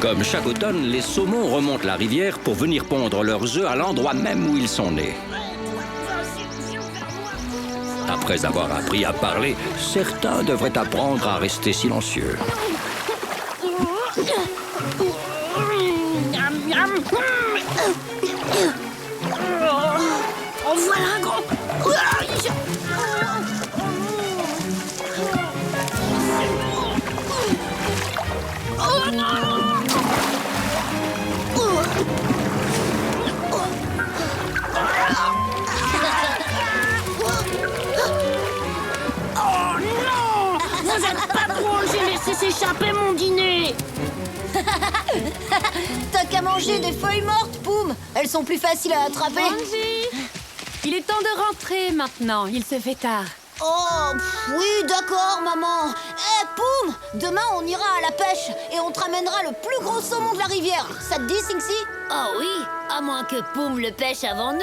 Comme chaque automne, les saumons remontent la rivière pour venir pondre leurs œufs à l'endroit même où ils sont nés. Après avoir appris à parler, certains devraient apprendre à rester silencieux. En voilà un grand. Oh non! Oh non! Vous êtes pas drôle, j'ai laissé s'échapper mon dîner! T'as qu'à manger des feuilles mortes, Poum. Elles sont plus faciles à attraper. Angie, il est temps de rentrer maintenant. Il se fait tard. Oh, oui, d'accord, maman. Eh, Poum, demain on ira à la pêche et on te ramènera le plus gros saumon de la rivière. Ça te dit, Singsi? Oh oui, à moins que Poum le pêche avant nous.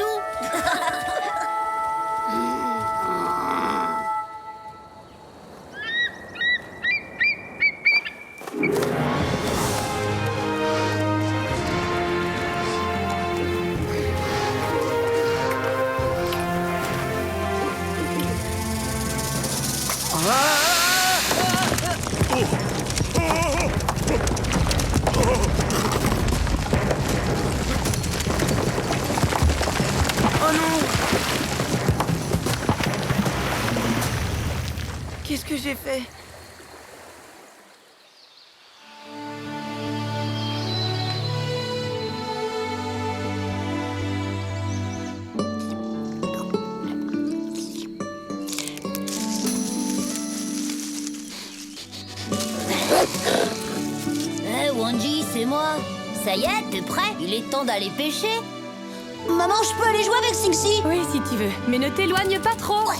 Oh non! Qu'est-ce que j'ai fait? Wanji, c'est moi. Ça y est, t'es prêt? Il est temps d'aller pêcher. Maman, je peux aller jouer avec Singsi? Oui, si tu veux. Mais ne t'éloigne pas trop.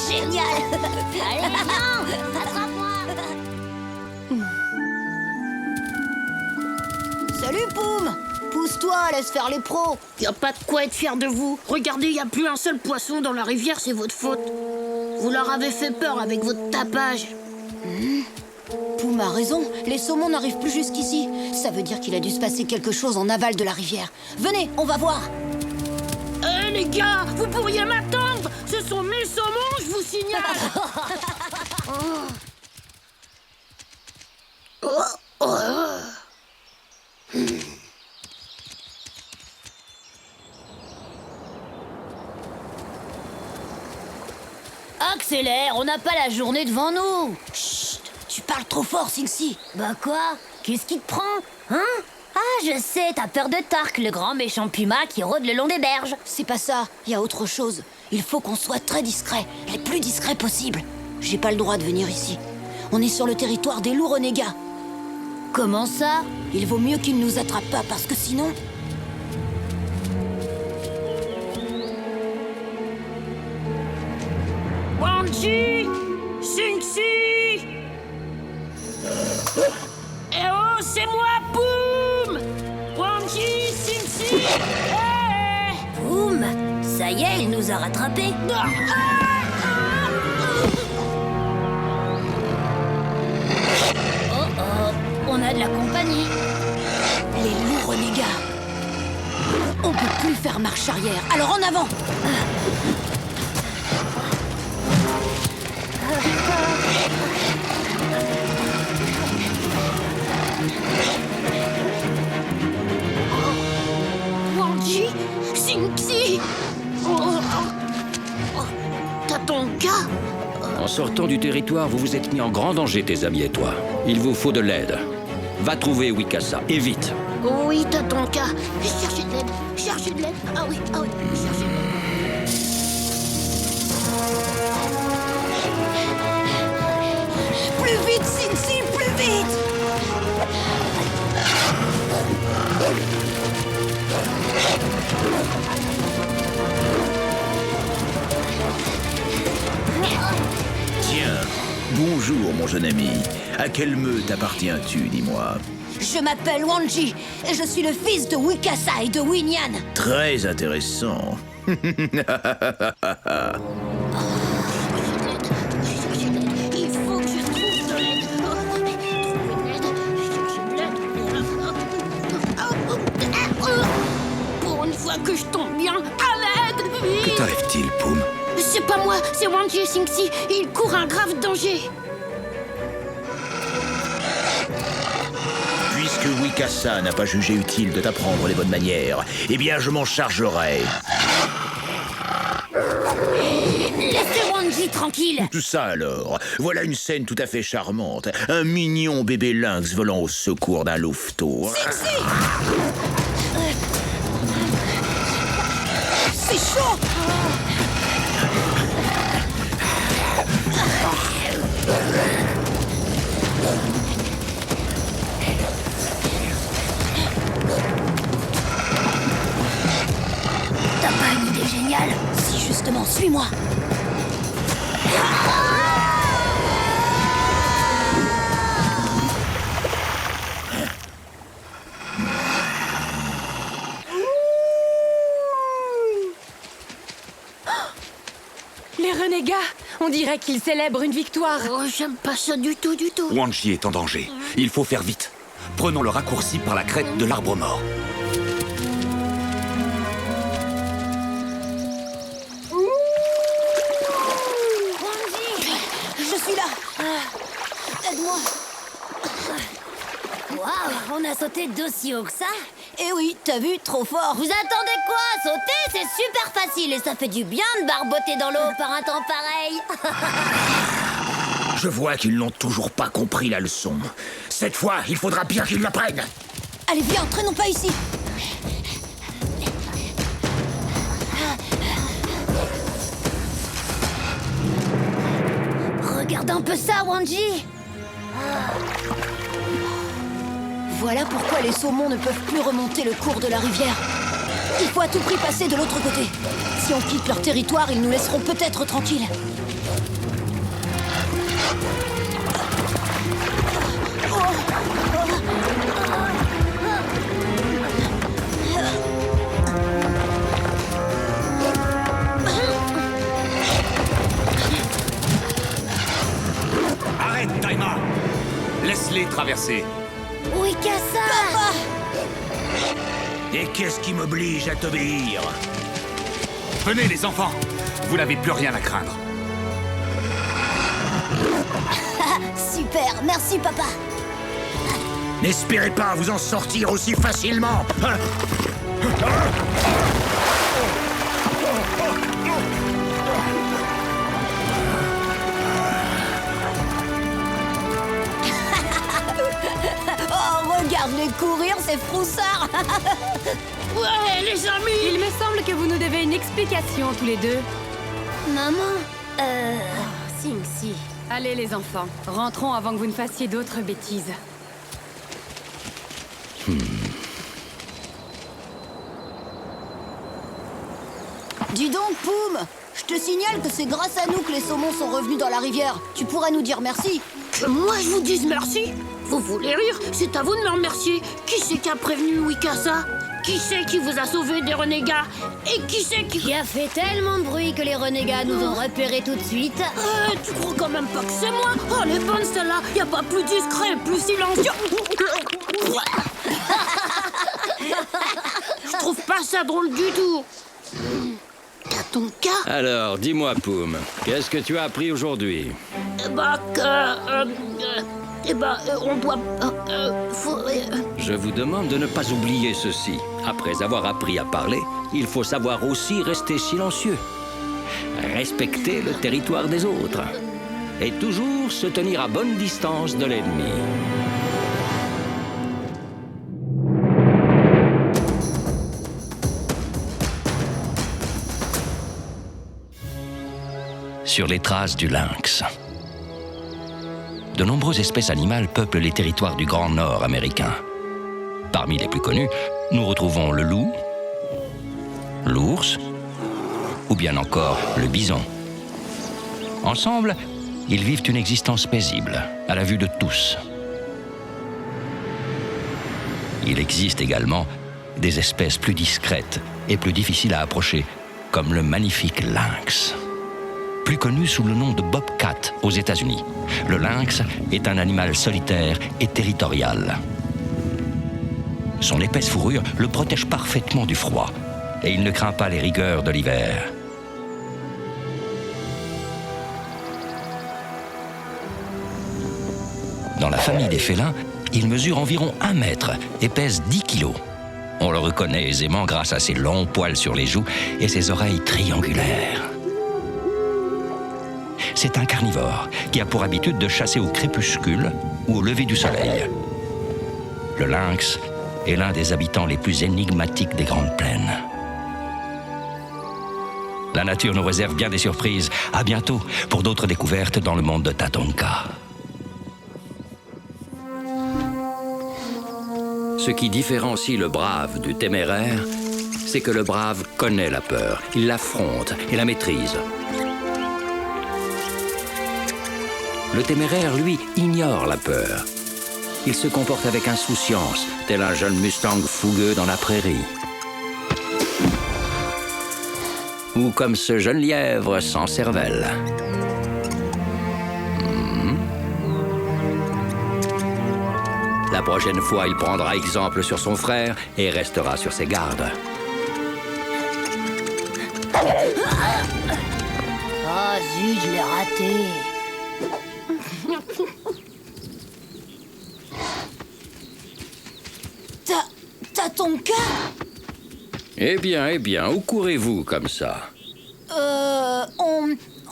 Génial. Allez, viens, attrape-moi. Salut, Poum. Pousse-toi, laisse faire les pros. Y a pas de quoi être fier de vous. Regardez, y a plus un seul poisson dans la rivière, c'est votre faute. Vous leur avez fait peur avec votre tapage. Poum a raison, les saumons n'arrivent plus jusqu'ici. Ça veut dire qu'il a dû se passer quelque chose en aval de la rivière. Venez, on va voir. Eh les gars, vous pourriez m'attendre. Ce sont mes saumons, je vous signale. Accélère, on n'a pas la journée devant nous. Chut, tu parles trop fort, Singsi. Bah quoi? Qu'est-ce qui te prend? Hein? Ah, je sais, t'as peur de Tark, le grand méchant puma qui rôde le long des berges. C'est pas ça, il y a autre chose. Il faut qu'on soit très discret, les plus discrets possible. J'ai pas le droit de venir ici. On est sur le territoire des loups renégats. Comment ça? Il vaut mieux qu'ils ne nous attrapent pas, parce que sinon... Wanji! Singsi! Eh oh, c'est moi, Poum! Wanji, Singsi! Eh! Poum! Ça y est, il nous a rattrapés. Oh oh, on a de la compagnie. Les loups renégats. On peut plus faire marche arrière, alors en avant! Wanji, Singsi! T'as ton gars? En sortant du territoire, vous vous êtes mis en grand danger, tes amis et toi. Il vous faut de l'aide. Va trouver Wikasa, et vite. Oui, t'as ton cas. Cherchez de l'aide. Cherchez de l'aide. Ah oui, cherchez de l'aide. Plus vite, Singsi, plus vite! Tiens, bonjour mon jeune ami. À quelle meute appartiens-tu, dis-moi? Je m'appelle Wanji et je suis le fils de Wikasa et de Winyan. Très intéressant. Il faut que je trouve de l'aide. Trouver une aide. c'est Wanji et Xingxi. Ils courent un grave danger. Puisque Wikasa n'a pas jugé utile de t'apprendre les bonnes manières, eh bien je m'en chargerai. Laissez Wanji tranquille. Tout ça alors, voilà une scène tout à fait charmante. Un mignon bébé lynx volant au secours d'un louveteau. Xingxi! C'est chaud! T'as pas une idée géniale? Si justement, suis-moi. Les renégats! On dirait qu'ils célèbrent une victoire. Oh, j'aime pas ça du tout, du tout. Wanji est en danger. Il faut faire vite. Prenons le raccourci par la crête de l'arbre mort. Je suis là. Aide-moi. Waouh, on a sauté d'aussi haut que ça. Eh oui, t'as vu, trop fort. Vous attendez quoi? Sauter, c'est super facile et ça fait du bien de barboter dans l'eau par un temps pareil. Je vois qu'ils n'ont toujours pas compris la leçon. Cette fois, il faudra bien qu'ils l'apprennent. Allez, viens, traînons pas ici. Regarde un peu ça, Wanji. Voilà pourquoi les saumons ne peuvent plus remonter le cours de la rivière. Il faut à tout prix passer de l'autre côté. Si on quitte leur territoire, ils nous laisseront peut-être tranquilles. Arrête, Taima! Laisse-les traverser. Wikasa! Et qu'est-ce qui m'oblige à t'obéir? Venez, les enfants! Vous n'avez plus rien à craindre. Super, merci papa. N'espérez pas vous en sortir aussi facilement. Oh, regarde-les courir, c'est froussard. Ouais, les amis! Il me semble que vous nous devez une explication tous les deux. Maman, Xingxi. Allez les enfants, rentrons avant que vous ne fassiez d'autres bêtises. Dis donc, Poum, je te signale que c'est grâce à nous que les saumons sont revenus dans la rivière. Tu pourrais nous dire merci. que moi je vous dise merci? Vous voulez rire? C'est à vous de me remercier. Qui c'est qui a prévenu Wikasa? Qui c'est qui vous a sauvé des renégats? Et qui c'est qui a fait tellement de bruit que les renégats nous ont repérés tout de suite? Tu crois quand même pas que c'est moi? Oh, les bonnes celles-là! Y a pas plus discret, plus silencieux! Je trouve pas ça drôle du tout! T'as ton cas? Alors, dis-moi, Poum, qu'est-ce que tu as appris aujourd'hui? On doit... Je vous demande de ne pas oublier ceci. Après avoir appris à parler, il faut savoir aussi rester silencieux. Respecter le territoire des autres. Et toujours se tenir à bonne distance de l'ennemi. Sur les traces du lynx. De nombreuses espèces animales peuplent les territoires du Grand Nord américain. Parmi les plus connus, nous retrouvons le loup, l'ours ou bien encore le bison. Ensemble, ils vivent une existence paisible, à la vue de tous. Il existe également des espèces plus discrètes et plus difficiles à approcher, comme le magnifique lynx. Plus connu sous le nom de bobcat aux États-Unis. Le lynx est un animal solitaire et territorial. Son épaisse fourrure le protège parfaitement du froid et il ne craint pas les rigueurs de l'hiver. Dans la famille des félins, il mesure environ 1 mètre et pèse 10 kilos. On le reconnaît aisément grâce à ses longs poils sur les joues et ses oreilles triangulaires. C'est un carnivore qui a pour habitude de chasser au crépuscule ou au lever du soleil. Le lynx est l'un des habitants les plus énigmatiques des grandes plaines. La nature nous réserve bien des surprises. À bientôt pour d'autres découvertes dans le monde de Tatonka. Ce qui différencie le brave du téméraire, c'est que le brave connaît la peur, il l'affronte et la maîtrise. Le téméraire, lui, ignore la peur. Il se comporte avec insouciance, tel un jeune Mustang fougueux dans la prairie. Ou comme ce jeune lièvre sans cervelle. La prochaine fois, il prendra exemple sur son frère et restera sur ses gardes. Ah zut, je l'ai raté. Tatonka? Eh bien, où courez-vous comme ça?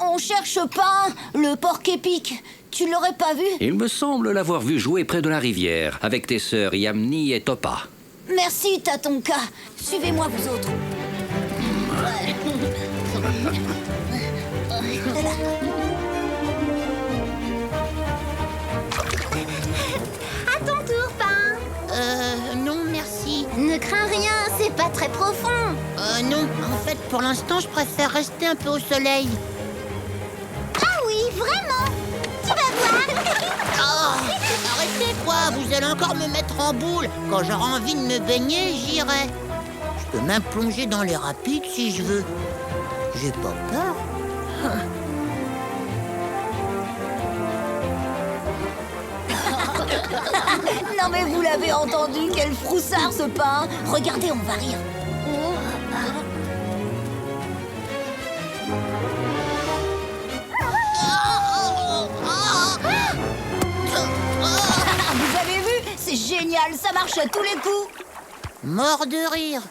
On cherche pas le porc épique. Tu l'aurais pas vu? Il me semble l'avoir vu jouer près de la rivière, avec tes sœurs Yamni et Topa. Merci, Tatonka. Suivez-moi, vous autres. À ton tour, Pain. Non, merci. Ne crains rien, c'est pas très profond. Non, en fait, pour l'instant, je préfère rester un peu au soleil. Ah oui, vraiment. Tu vas voir. Oh, arrêtez quoi, vous allez encore me mettre en boule. Quand j'aurai envie de me baigner, j'irai. Je peux même plonger dans les rapides si je veux. J'ai pas peur. Non mais vous l'avez entendu, quel froussard ce pain. Regardez, on va rire. Vous avez vu? C'est génial, ça marche à tous les coups. Mort de rire.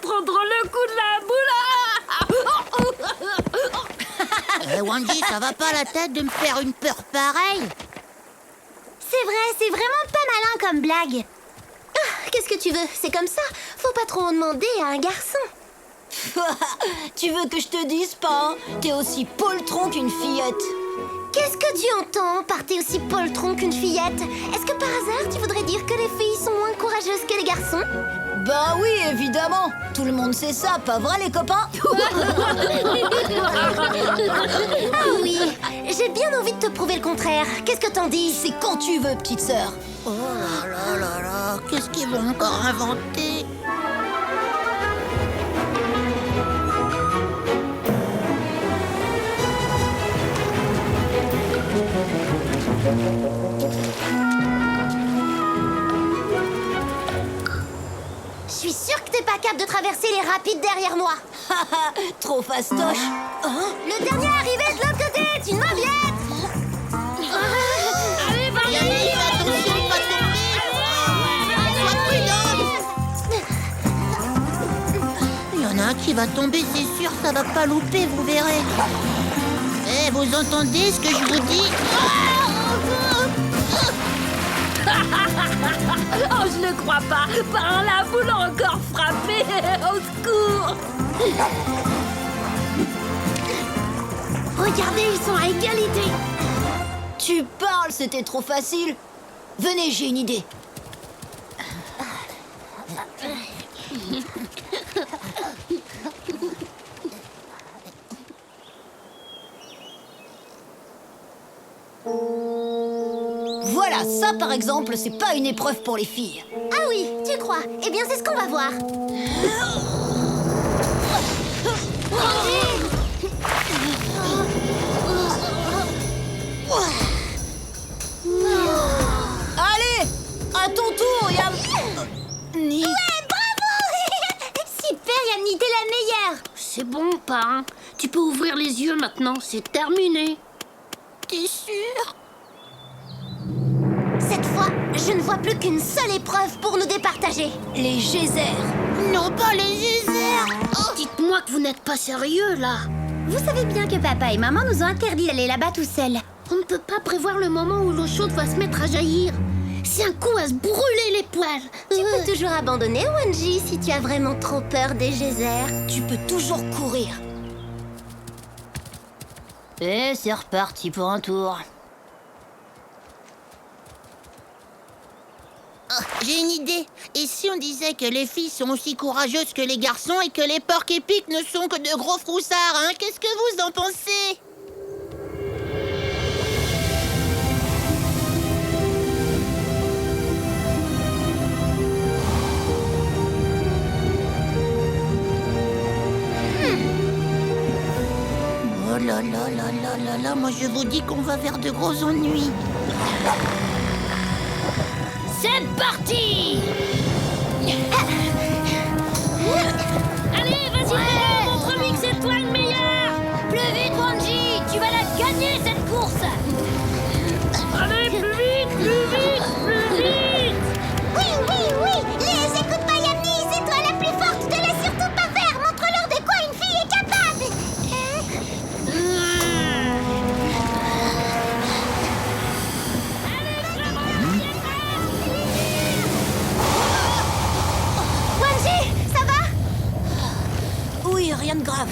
Prendre le coup de la boule. Wanji, ça va pas la tête de me faire une peur pareille? C'est vrai, c'est vraiment pas malin comme blague. Ah, qu'est-ce que tu veux? C'est comme ça. Faut pas trop en demander à un garçon. Tu veux que je te dise, pain? T'es aussi poltron qu'une fillette. Qu'est-ce que tu entends par t'es aussi poltron qu'une fillette? Est-ce que par hasard tu voudrais dire que les filles sont moins courageuses que les garçons? Bah oui, évidemment. Tout le monde sait ça, pas vrai les copains? Ah oui, j'ai bien envie de te prouver le contraire. Qu'est-ce que t'en dis? C'est quand tu veux, petite sœur. Oh là là là là, qu'est-ce qu'ils vont encore inventer? Je suis sûre que t'es pas capable de traverser les rapides derrière moi. Trop fastoche. Le dernier arrivé de l'autre côté est une mauviette. Allez, Valérie, attention, pas tomber. Sois prudente. Il y en a un qui va tomber, c'est sûr, ça va pas louper, vous verrez. Eh, vous entendez ce que je vous dis? Oh, je ne crois pas. Par la boule encore frappée. Au secours. Regardez, ils sont à égalité. Tu parles, c'était trop facile. Venez, j'ai une idée. Voilà, ça par exemple, c'est pas une épreuve pour les filles. Ah oui, tu crois? Eh bien, c'est ce qu'on va voir. Allez, à ton tour, Yam. Ouais, bravo. Super, Yamni, t'es la meilleure. C'est bon, parrain. Tu peux ouvrir les yeux maintenant, c'est terminé. T'es sûr? Cette fois, je ne vois plus qu'une seule épreuve pour nous départager. Les geysers. Non, pas les geysers. Oh. Dites-moi que vous n'êtes pas sérieux, là. Vous savez bien que papa et maman nous ont interdit d'aller là-bas tout seuls. On ne peut pas prévoir le moment où l'eau chaude va se mettre à jaillir. C'est un coup à se brûler les poils. Tu peux toujours abandonner, Wanji, si tu as vraiment trop peur des geysers. Tu peux toujours courir. Et c'est reparti pour un tour. Oh, j'ai une idée. Et si on disait que les filles sont aussi courageuses que les garçons et que les porcs épics ne sont que de gros froussards, hein? Qu'est-ce que vous en pensez? Oh là là là là là là, moi je vous dis qu'on va vers de gros ennuis. C'est parti. Allez, vas-y, montre-lui que c'est toi le meilleur. Plus vite, Wanji. Tu vas la gagner, cette course. Allez, plus vite, plus vite, plus vite. Oui, oui, oui. Les écoute pas, Yamni, c'est toi la plus forte. Te laisse surtout pas faire. Montre-leur de quoi une fille est capable. Wanji, ça va? Oui, rien de grave.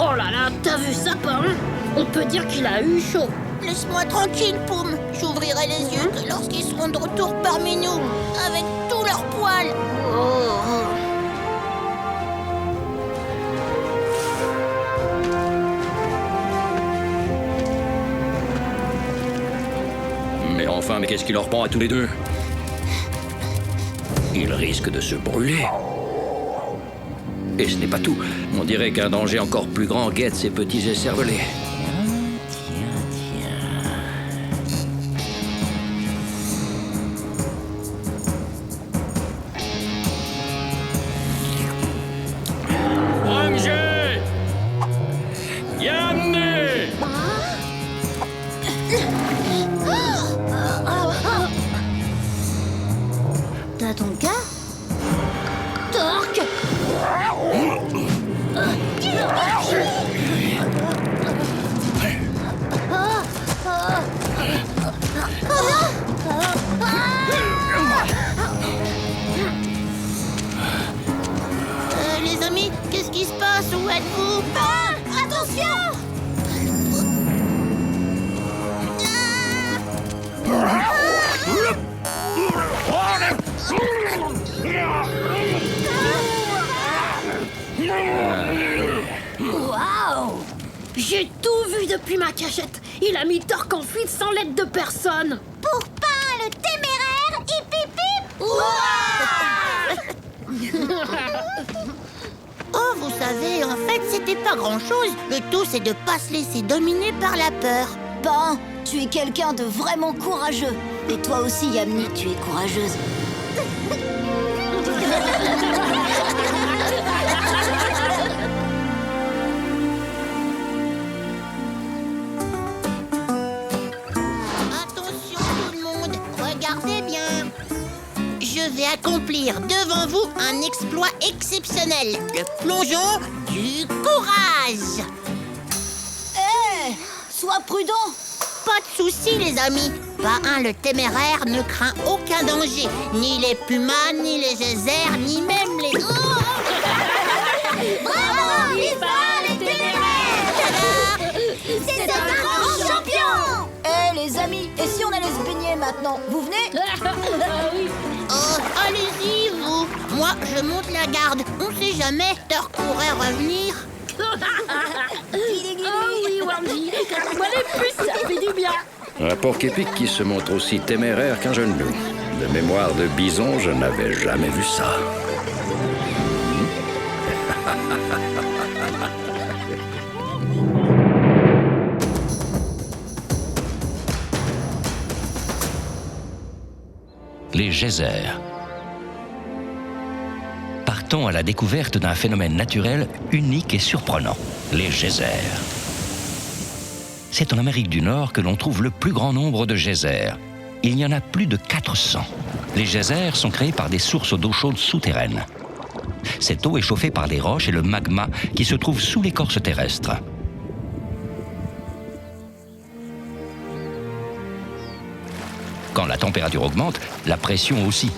Oh là là, t'as vu ça, parrain? On peut dire qu'il a eu chaud. Laisse-moi tranquille, Poum. J'ouvrirai les yeux que lorsqu'ils seront de retour parmi nous, avec tous leurs poils. Mais qu'est-ce qui leur prend à tous les deux? Ils risquent de se brûler. Et ce n'est pas tout. On dirait qu'un danger encore plus grand guette ces petits écervelés. Ranger! Yamné! T'as ton cas? Torque. Les amis, qu'est-ce qui se passe? Où êtes-vous? Attention! Waouh! J'ai tout vu depuis ma cachette. Il a mis Torque en fuite sans l'aide de personne. Pour Pain le téméraire, hip hip hip! Oh, vous savez, en fait, c'était pas grand-chose. Le tout, c'est de pas se laisser dominer par la peur. Ben, tu es quelqu'un de vraiment courageux. Et toi aussi, Yamni, tu es courageuse. Attention tout le monde, regardez bien. Je vais accomplir devant vous un exploit exceptionnel. Le plongeon du courage. Hé, sois prudent. Pas de soucis les amis. Pain le téméraire ne craint aucun danger. Ni les pumas, ni les geysers, ni même les... Bravo, vive les téméraires! C'est un grand champion! Hé, les amis, et si on allait se baigner maintenant? Vous venez? Oh, allez-y vous. Moi, je monte la garde. On sait jamais, Torque pourrait revenir. Oh oui, Wanji. Moi les puces, ça fait du bien. Un porc épic qui se montre aussi téméraire qu'un jeune loup. De mémoire de bison, je n'avais jamais vu ça. Les geysers. partons à la découverte d'un phénomène naturel unique et surprenant, les geysers. C'est en Amérique du Nord que l'on trouve le plus grand nombre de geysers. Il y en a plus de 400. Les geysers sont créés par des sources d'eau chaude souterraines. Cette eau est chauffée par les roches et le magma qui se trouve sous l'écorce terrestre. Quand la température augmente, la pression aussi.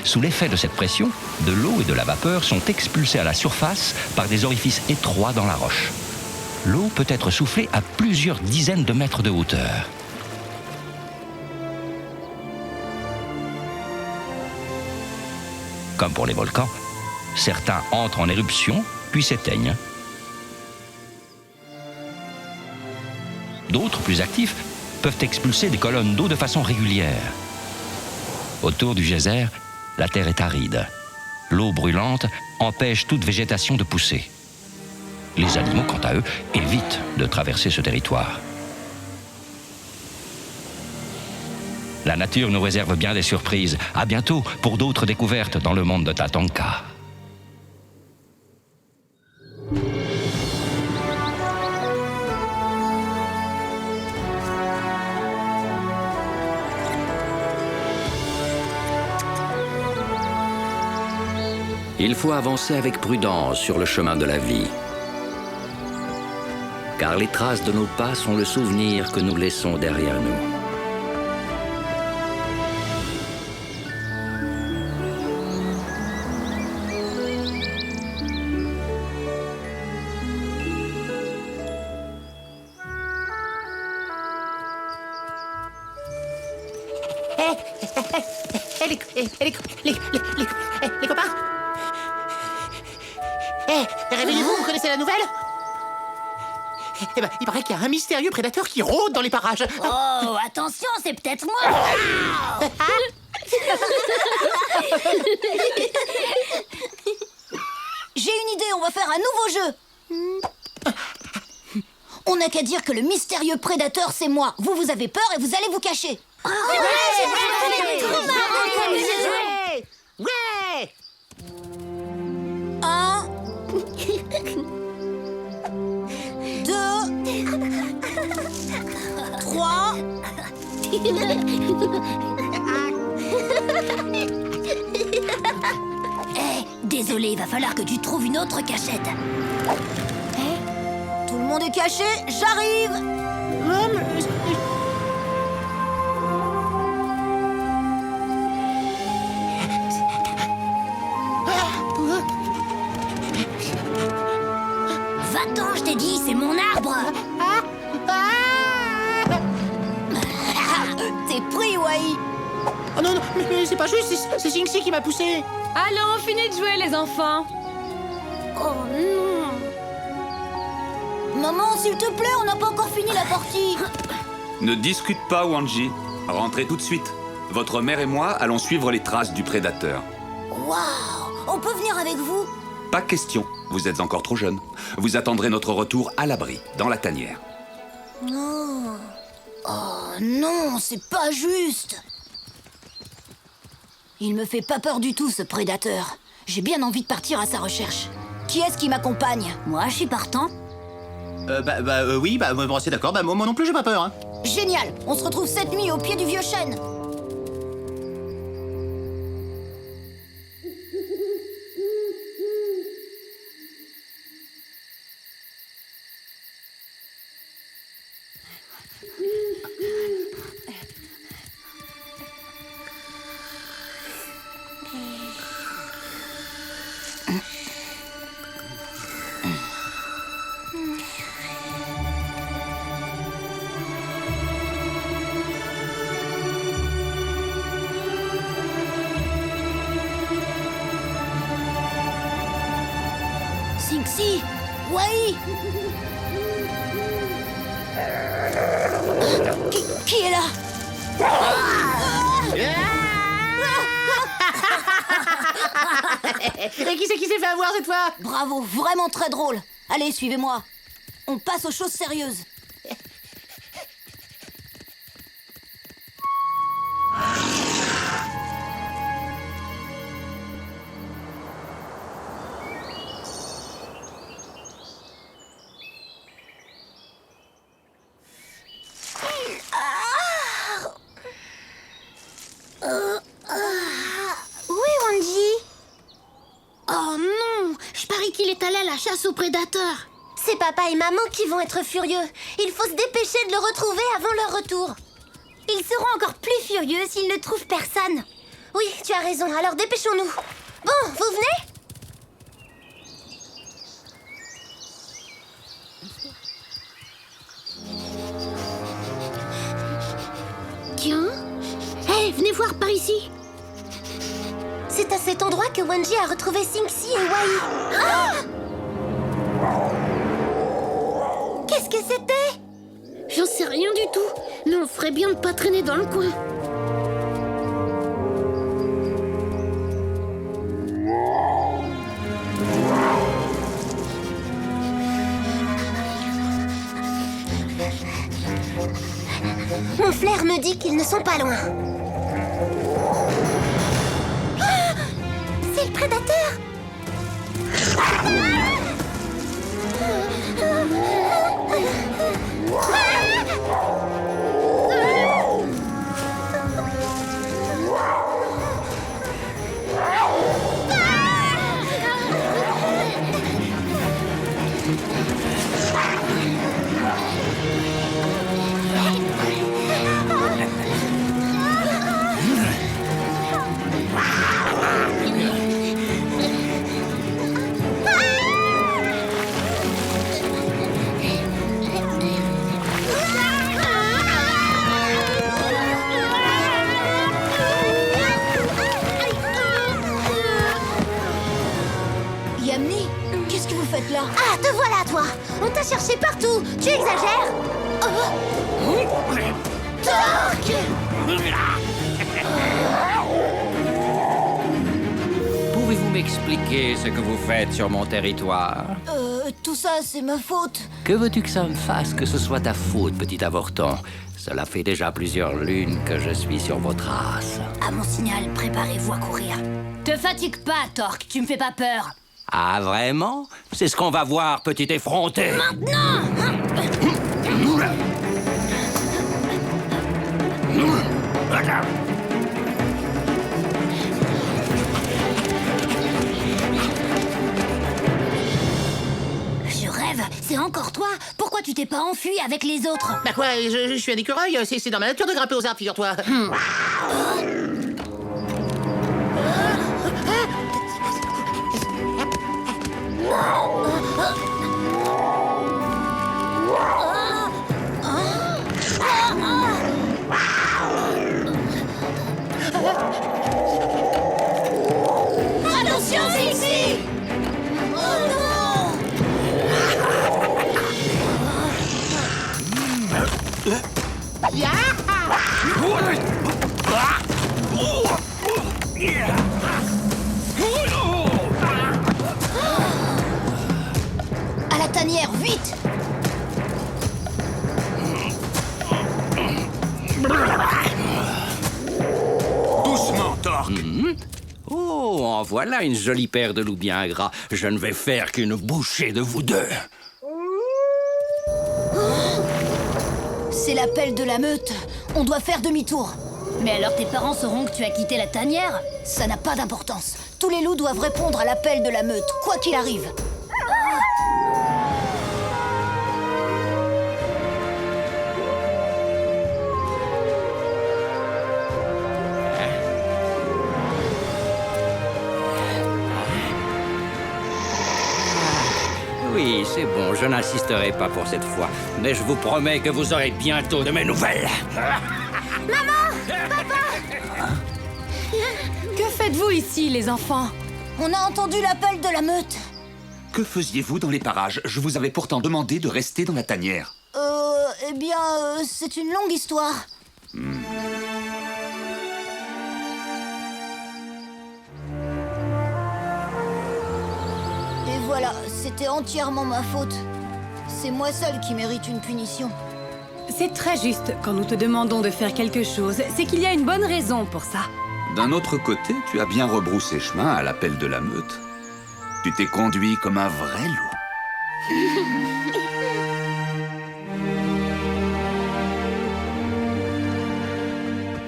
Sous l'effet de cette pression, de l'eau et de la vapeur sont expulsées à la surface par des orifices étroits dans la roche. L'eau peut être soufflée à plusieurs dizaines de mètres de hauteur. Comme pour les volcans, certains entrent en éruption puis s'éteignent. D'autres, plus actifs, peuvent expulser des colonnes d'eau de façon régulière. Autour du geyser, la terre est aride. L'eau brûlante empêche toute végétation de pousser. Les animaux, quant à eux, évitent de traverser ce territoire. La nature nous réserve bien des surprises. À bientôt pour d'autres découvertes dans le monde de Tatanka. Il faut avancer avec prudence sur le chemin de la vie. Car les traces de nos pas sont le souvenir que nous laissons derrière nous. Les copains. Réveillez-vous, vous connaissez la nouvelle? Eh ben, il paraît qu'il y a un mystérieux prédateur qui rôde dans les parages. Oh, attention, c'est peut-être moi. J'ai une idée, on va faire un nouveau jeu. On n'a qu'à dire que le mystérieux prédateur, c'est moi. Vous avez peur et vous allez vous cacher. Ouais. 1, 2, 3. Désolé, il va falloir que tu trouves une autre cachette. Tout le monde est caché, j'arrive. Va-t'en, je t'ai dit, c'est mon arbre. T'es pris, Wai. Oh non, mais c'est pas juste, c'est Jinxie qui m'a poussé. Allons, finis de jouer, les enfants. Oh non. Maman, s'il te plaît, on n'a pas encore fini la partie. Ne discute pas, Wanji. Rentrez tout de suite. Votre mère et moi allons suivre les traces du prédateur. Waouh, on peut venir avec vous? Pas question, vous êtes encore trop jeune. Vous attendrez notre retour à l'abri, dans la tanière. Non. Oh non, c'est pas juste. Il me fait pas peur du tout, ce prédateur. J'ai bien envie de partir à sa recherche. Qui est-ce qui m'accompagne? Moi, je suis partant. Oui, bon, c'est d'accord. Moi non plus, j'ai pas peur. Hein. Génial. On se retrouve cette nuit au pied du vieux chêne. Jinxie, Wai. Qui est là? Et qui c'est qui s'est fait avoir cette fois? Bravo, vraiment très drôle. Allez, suivez-moi. On passe aux choses sérieuses. Oh non! Je parie qu'il est allé à la chasse aux prédateurs. C'est papa et maman qui vont être furieux. Il faut se dépêcher de le retrouver avant leur retour. Ils seront encore plus furieux s'ils ne trouvent personne. Oui, tu as raison, alors dépêchons-nous. Bon, vous venez? Tiens. Hé, venez voir par ici. C'est à cet endroit que Wanji a retrouvé Sing-Si et Wai. Ah! Qu'est-ce que c'était? J'en sais rien du tout. Mais on ferait bien de pas traîner dans le coin. Mon flair me dit qu'ils ne sont pas loin. Ah! C'est le prédateur! Yamni, qu'est-ce que vous faites là? Ah, te voilà, toi! On t'a cherché partout! Tu exagères! Torque! Pouvez-vous m'expliquer ce que vous faites sur mon territoire? Tout ça, c'est ma faute. Que veux-tu que ça me fasse que ce soit ta faute, petit avorton? Cela fait déjà plusieurs lunes que je suis sur vos traces. À mon signal, préparez-vous à courir. Te fatigue pas, Torque, tu me fais pas peur. Ah, vraiment? C'est ce qu'on va voir, petit effronté. Je rêve, c'est encore toi. Pourquoi tu t'es pas enfui avec les autres? Bah quoi, je suis un écureuil, c'est dans ma nature de grimper aux arbres, figure-toi. Attention, Sing-Si! Oh non! À la tanière, vite! Doucement, Torque. Oh, en voilà une jolie paire de loups bien gras. Je ne vais faire qu'une bouchée de vous deux. C'est l'appel de la meute. On doit faire demi-tour. Mais alors tes parents sauront que tu as quitté la tanière? Ça n'a pas d'importance. Tous les loups doivent répondre à l'appel de la meute, quoi qu'il arrive. Oui, c'est bon, je n'insisterai pas pour cette fois. Mais je vous promets que vous aurez bientôt de mes nouvelles. Que faites-vous ici, les enfants? On a entendu l'appel de la meute. Que faisiez-vous dans les parages? Je vous avais pourtant demandé de rester dans la tanière. Eh bien, c'est une longue histoire. Et voilà, c'était entièrement ma faute. C'est moi seul qui mérite une punition. C'est très juste. Quand nous te demandons de faire quelque chose, c'est qu'il y a une bonne raison pour ça. D'un autre côté, tu as bien rebroussé chemin à l'appel de la meute. Tu t'es conduit comme un vrai loup.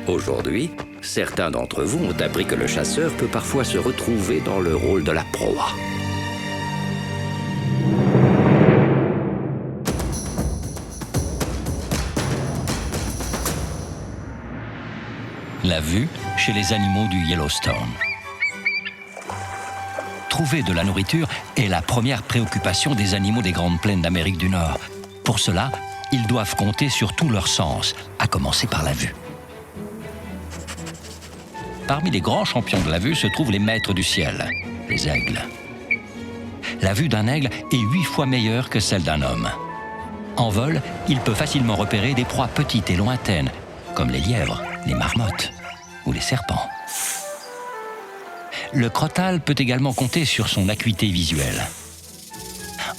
Aujourd'hui, Certains d'entre vous ont appris que le chasseur peut parfois se retrouver dans le rôle de la proie. La vue chez les animaux du Yellowstone. Trouver de la nourriture est la première préoccupation des animaux des Grandes Plaines d'Amérique du Nord. Pour cela, ils doivent compter sur tous leurs sens, à commencer par la vue. Parmi les grands champions de la vue se trouvent les maîtres du ciel, les aigles. La vue d'un aigle est 8 fois meilleure que celle d'un homme. En vol, il peut facilement repérer des proies petites et lointaines, comme les lièvres, les marmottes ou les serpents. Le crotale peut également compter sur son acuité visuelle.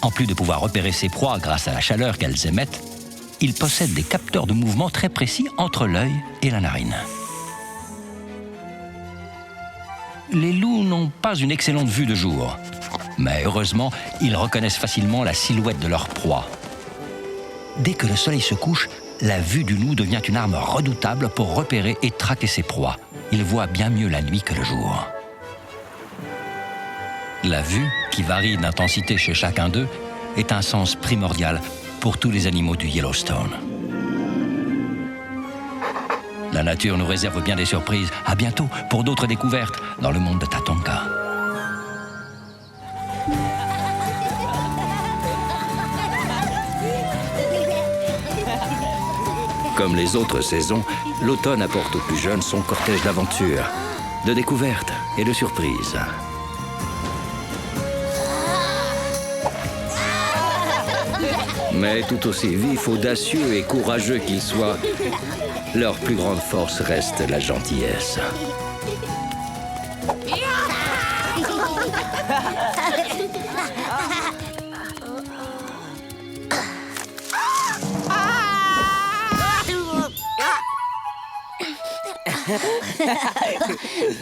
En plus de pouvoir repérer ses proies grâce à la chaleur qu'elles émettent, il possède des capteurs de mouvement très précis entre l'œil et la narine. Les loups n'ont pas une excellente vue de jour, mais heureusement, ils reconnaissent facilement la silhouette de leur proie. Dès que le soleil se couche, la vue du loup devient une arme redoutable pour repérer et traquer ses proies. Il voit bien mieux la nuit que le jour. La vue, qui varie d'intensité chez chacun d'eux, est un sens primordial pour tous les animaux du Yellowstone. La nature nous réserve bien des surprises. À bientôt pour d'autres découvertes dans le monde de Tatonka. Comme les autres saisons, l'automne apporte aux plus jeunes son cortège d'aventures, de découvertes et de surprises. Mais tout aussi vifs, audacieux et courageux qu'ils soient, leur plus grande force reste la gentillesse.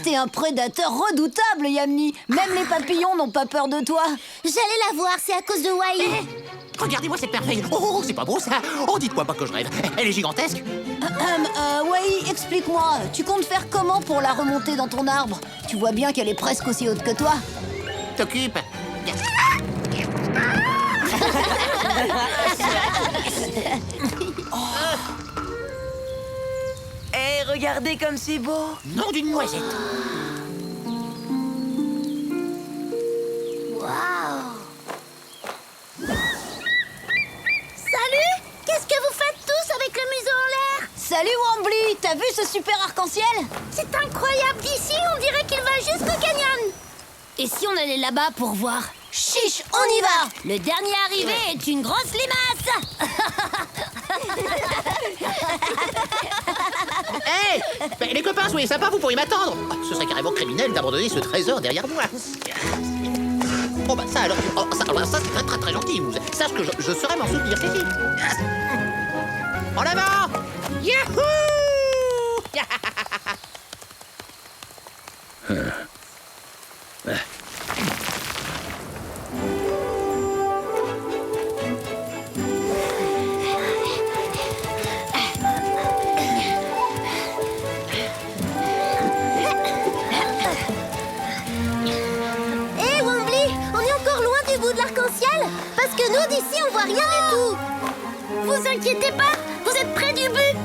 T'es un prédateur redoutable, Yamni. Même les papillons n'ont pas peur de toi. J'allais la voir, c'est à cause de Wai. Regardez-moi cette merveille. Oh, c'est pas beau ça. Oh, dites-moi pas que je rêve. Elle est gigantesque. Wai, explique-moi. Tu comptes faire comment pour la remonter dans ton arbre? Tu vois bien qu'elle est presque aussi haute que toi. T'occupe. Hé, regardez comme c'est beau. Nom d'une noisette. Waouh! Salut! Qu'est-ce que vous faites tous avec le museau en l'air? Salut Wambly, t'as vu ce super arc-en-ciel? C'est incroyable d'ici, on dirait qu'il va jusqu'au canyon. Et si on allait là-bas pour voir? Chiche, on y va! Le dernier arrivé est une grosse limace. Hé, les copains, soyez sympas, vous pourriez m'attendre. Ce serait carrément criminel d'abandonner ce trésor derrière moi. Bon bah ça alors, ça c'est très très très gentil. Vous sache que je saurais m'en souvenir, c'est dit. En avant! Yahoo! Hé, Wambly, on est encore loin du bout de l'arc-en-ciel? Parce que nous, d'ici, on voit rien du tout. Vous inquiétez pas, vous êtes près du but.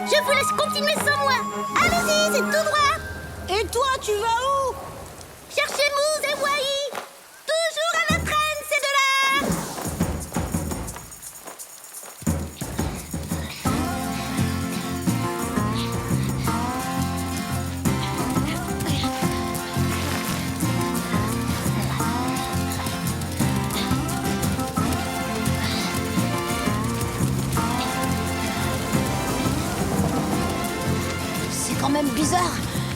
Je vous laisse continuer sans moi. Allez-y, c'est tout droit. Et toi, tu vas où? Cherchez Moose et Wai. Toujours à la traîne, ces deux-là. C'est quand même bizarre.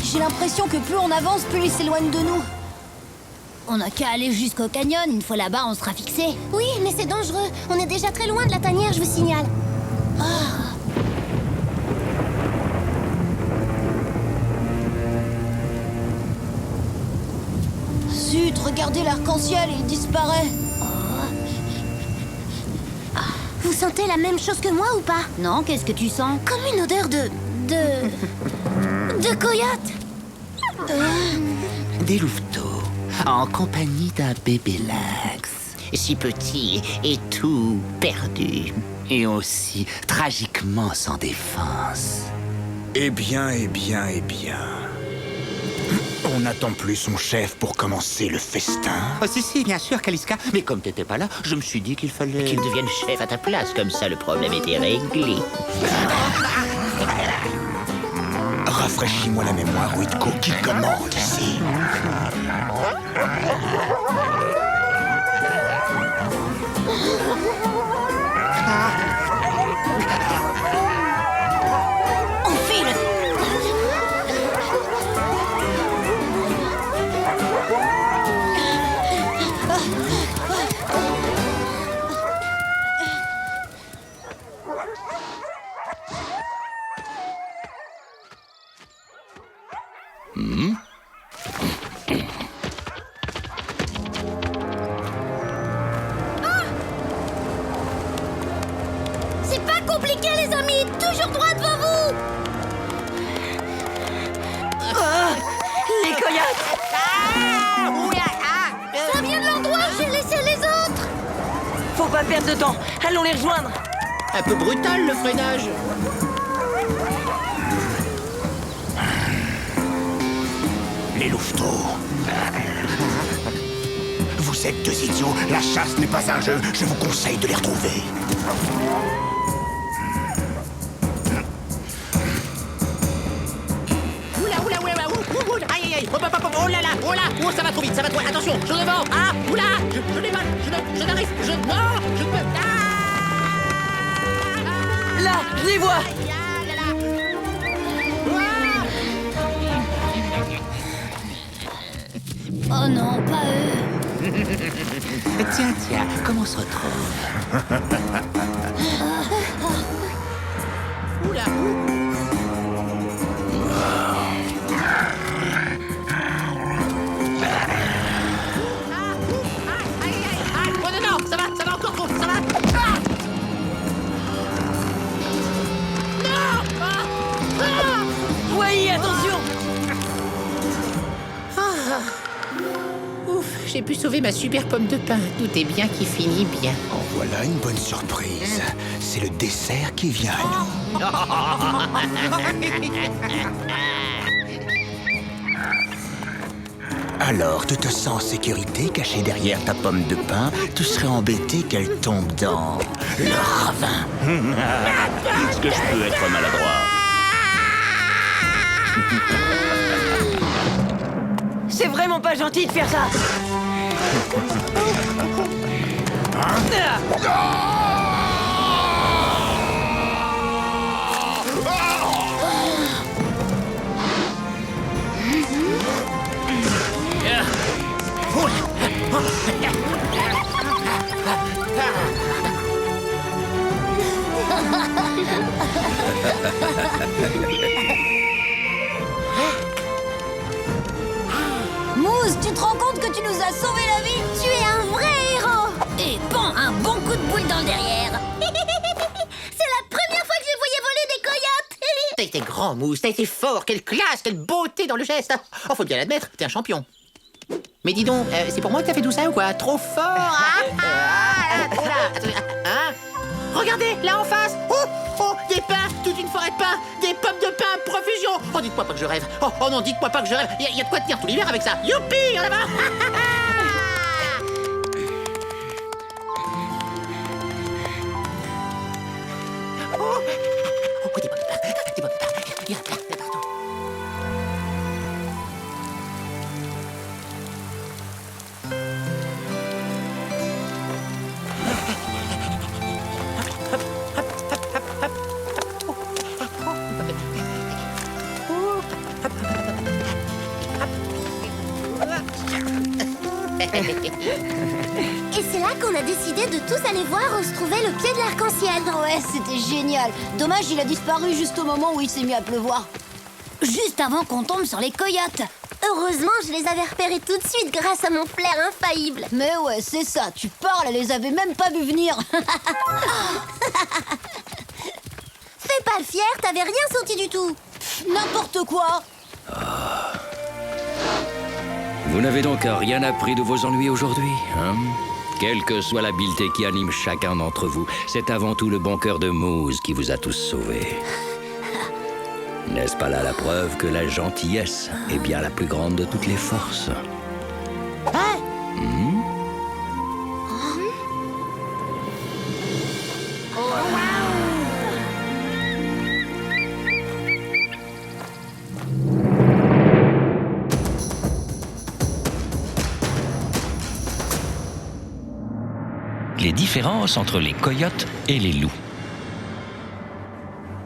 J'ai l'impression que plus on avance, plus il s'éloigne de nous. On n'a qu'à aller jusqu'au canyon. Une fois là-bas, on sera fixé. Oui, mais c'est dangereux. On est déjà très loin de la tanière, je vous signale. Zut, regardez l'arc-en-ciel, il disparaît. Vous sentez la même chose que moi ou pas? Non, qu'est-ce que tu sens? Comme une odeur de De coyotes. Des louveteaux, en compagnie d'un bébé lynx. Si petit et tout perdu. Et aussi tragiquement sans défense. Eh bien. On n'attend plus son chef pour commencer le festin. Oh, si, bien sûr, Kaliska. Mais comme t'étais pas là, je me suis dit qu'il fallait... Qu'il devienne chef à ta place, comme ça le problème était réglé. Rafraîchis-moi la mémoire, Witko, qui commande ici. On file. C'est pas compliqué, les amis. Toujours droit devant vous. Les coyotes! Ça vient de l'endroit où j'ai laissé les autres. Faut pas perdre de temps. Allons les rejoindre. Un peu brutal, le freinage. Les louveteaux. Vous êtes deux idiots. La chasse n'est pas un jeu. Je vous conseille de les retrouver. Aïe, oh là là, oh ça va trop vite, attention, je devant, oula, je dévale, je n'arrive, non, je peux, Là, je les vois. Oh non, pas eux. Tiens, comment on se retrouve? Oula, Oui, attention. Ouf, j'ai pu sauver ma super pomme de pain. Tout est bien qui finit bien. En voilà une bonne surprise. C'est le dessert qui vient à nous. Alors, tu te sens en sécurité, caché derrière ta pomme de pain? Tu serais embêté qu'elle tombe dans le ravin. Est-ce que je peux être maladroit? C'est vraiment pas gentil de faire ça. Mousse, tu te rends compte que tu nous as sauvé la vie? Tu es un vrai héros. Et bon, un bon coup de boule dans le derrière. C'est la première fois que je voyais voler des coyotes. T'as été grand, Mousse, t'as été fort, quelle classe, quelle beauté dans le geste. Oh, faut bien l'admettre, t'es un champion. Mais dis donc, c'est pour moi que t'as fait tout ça ou quoi? Trop fort, Regardez, là en face. Oh, des pins, toute une forêt de pins, des pommes de pin, profusion. Oh, dites-moi pas que je rêve. Oh non, dites-moi pas que je rêve. Y a de quoi tenir tout l'hiver avec ça. Youpi, en avant. Oh, des pommes de pin, des pommes de pin. Il y en a plein partout. Et c'est là qu'on a décidé de tous aller voir où se trouvait le pied de l'arc-en-ciel. Ouais, c'était génial. Dommage, il a disparu juste au moment où il s'est mis à pleuvoir. Juste avant qu'on tombe sur les coyotes. Heureusement, je les avais repérés tout de suite grâce à mon flair infaillible. Mais ouais, c'est ça, tu parles, elle les avait même pas vu venir. Fais pas le fier, t'avais rien senti du tout. N'importe quoi. Vous n'avez donc rien appris de vos ennuis aujourd'hui, hein? Quelle que soit l'habileté qui anime chacun d'entre vous, c'est avant tout le bon cœur de Moose qui vous a tous sauvés. N'est-ce pas là la preuve que la gentillesse est bien la plus grande de toutes les forces? Les différences entre les coyotes et les loups.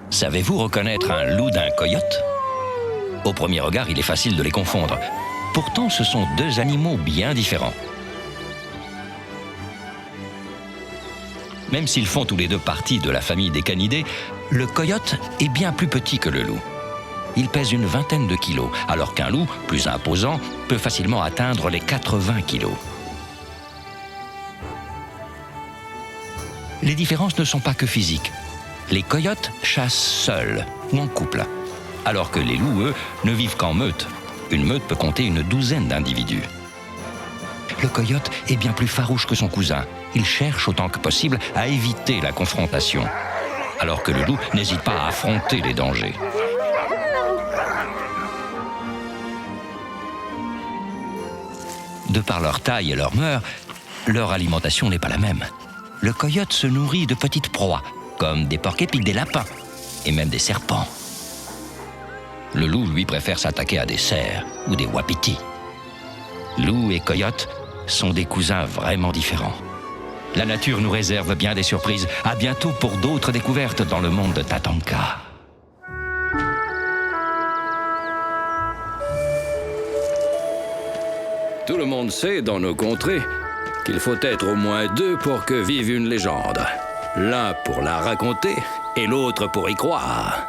Savez-vous reconnaître un loup d'un coyote? Au premier regard, il est facile de les confondre. Pourtant, ce sont deux animaux bien différents. Même s'ils font tous les deux partie de la famille des canidés, le coyote est bien plus petit que le loup. Il pèse une vingtaine de kilos, alors qu'un loup, plus imposant, peut facilement atteindre les 80 kilos. Les différences ne sont pas que physiques. Les coyotes chassent seuls ou en couple, alors que les loups, eux, ne vivent qu'en meute. Une meute peut compter une douzaine d'individus. Le coyote est bien plus farouche que son cousin. Il cherche autant que possible à éviter la confrontation, alors que le loup n'hésite pas à affronter les dangers. De par leur taille et leur mœurs, leur alimentation n'est pas la même. Le coyote se nourrit de petites proies, comme des porcs-épics, des lapins et même des serpents. Le loup, lui, préfère s'attaquer à des cerfs ou des wapitis. Loup et coyote sont des cousins vraiment différents. La nature nous réserve bien des surprises. À bientôt pour d'autres découvertes dans le monde de Tatanka. Tout le monde sait dans nos contrées qu'il faut être au moins deux pour que vive une légende. L'un pour la raconter et l'autre pour y croire.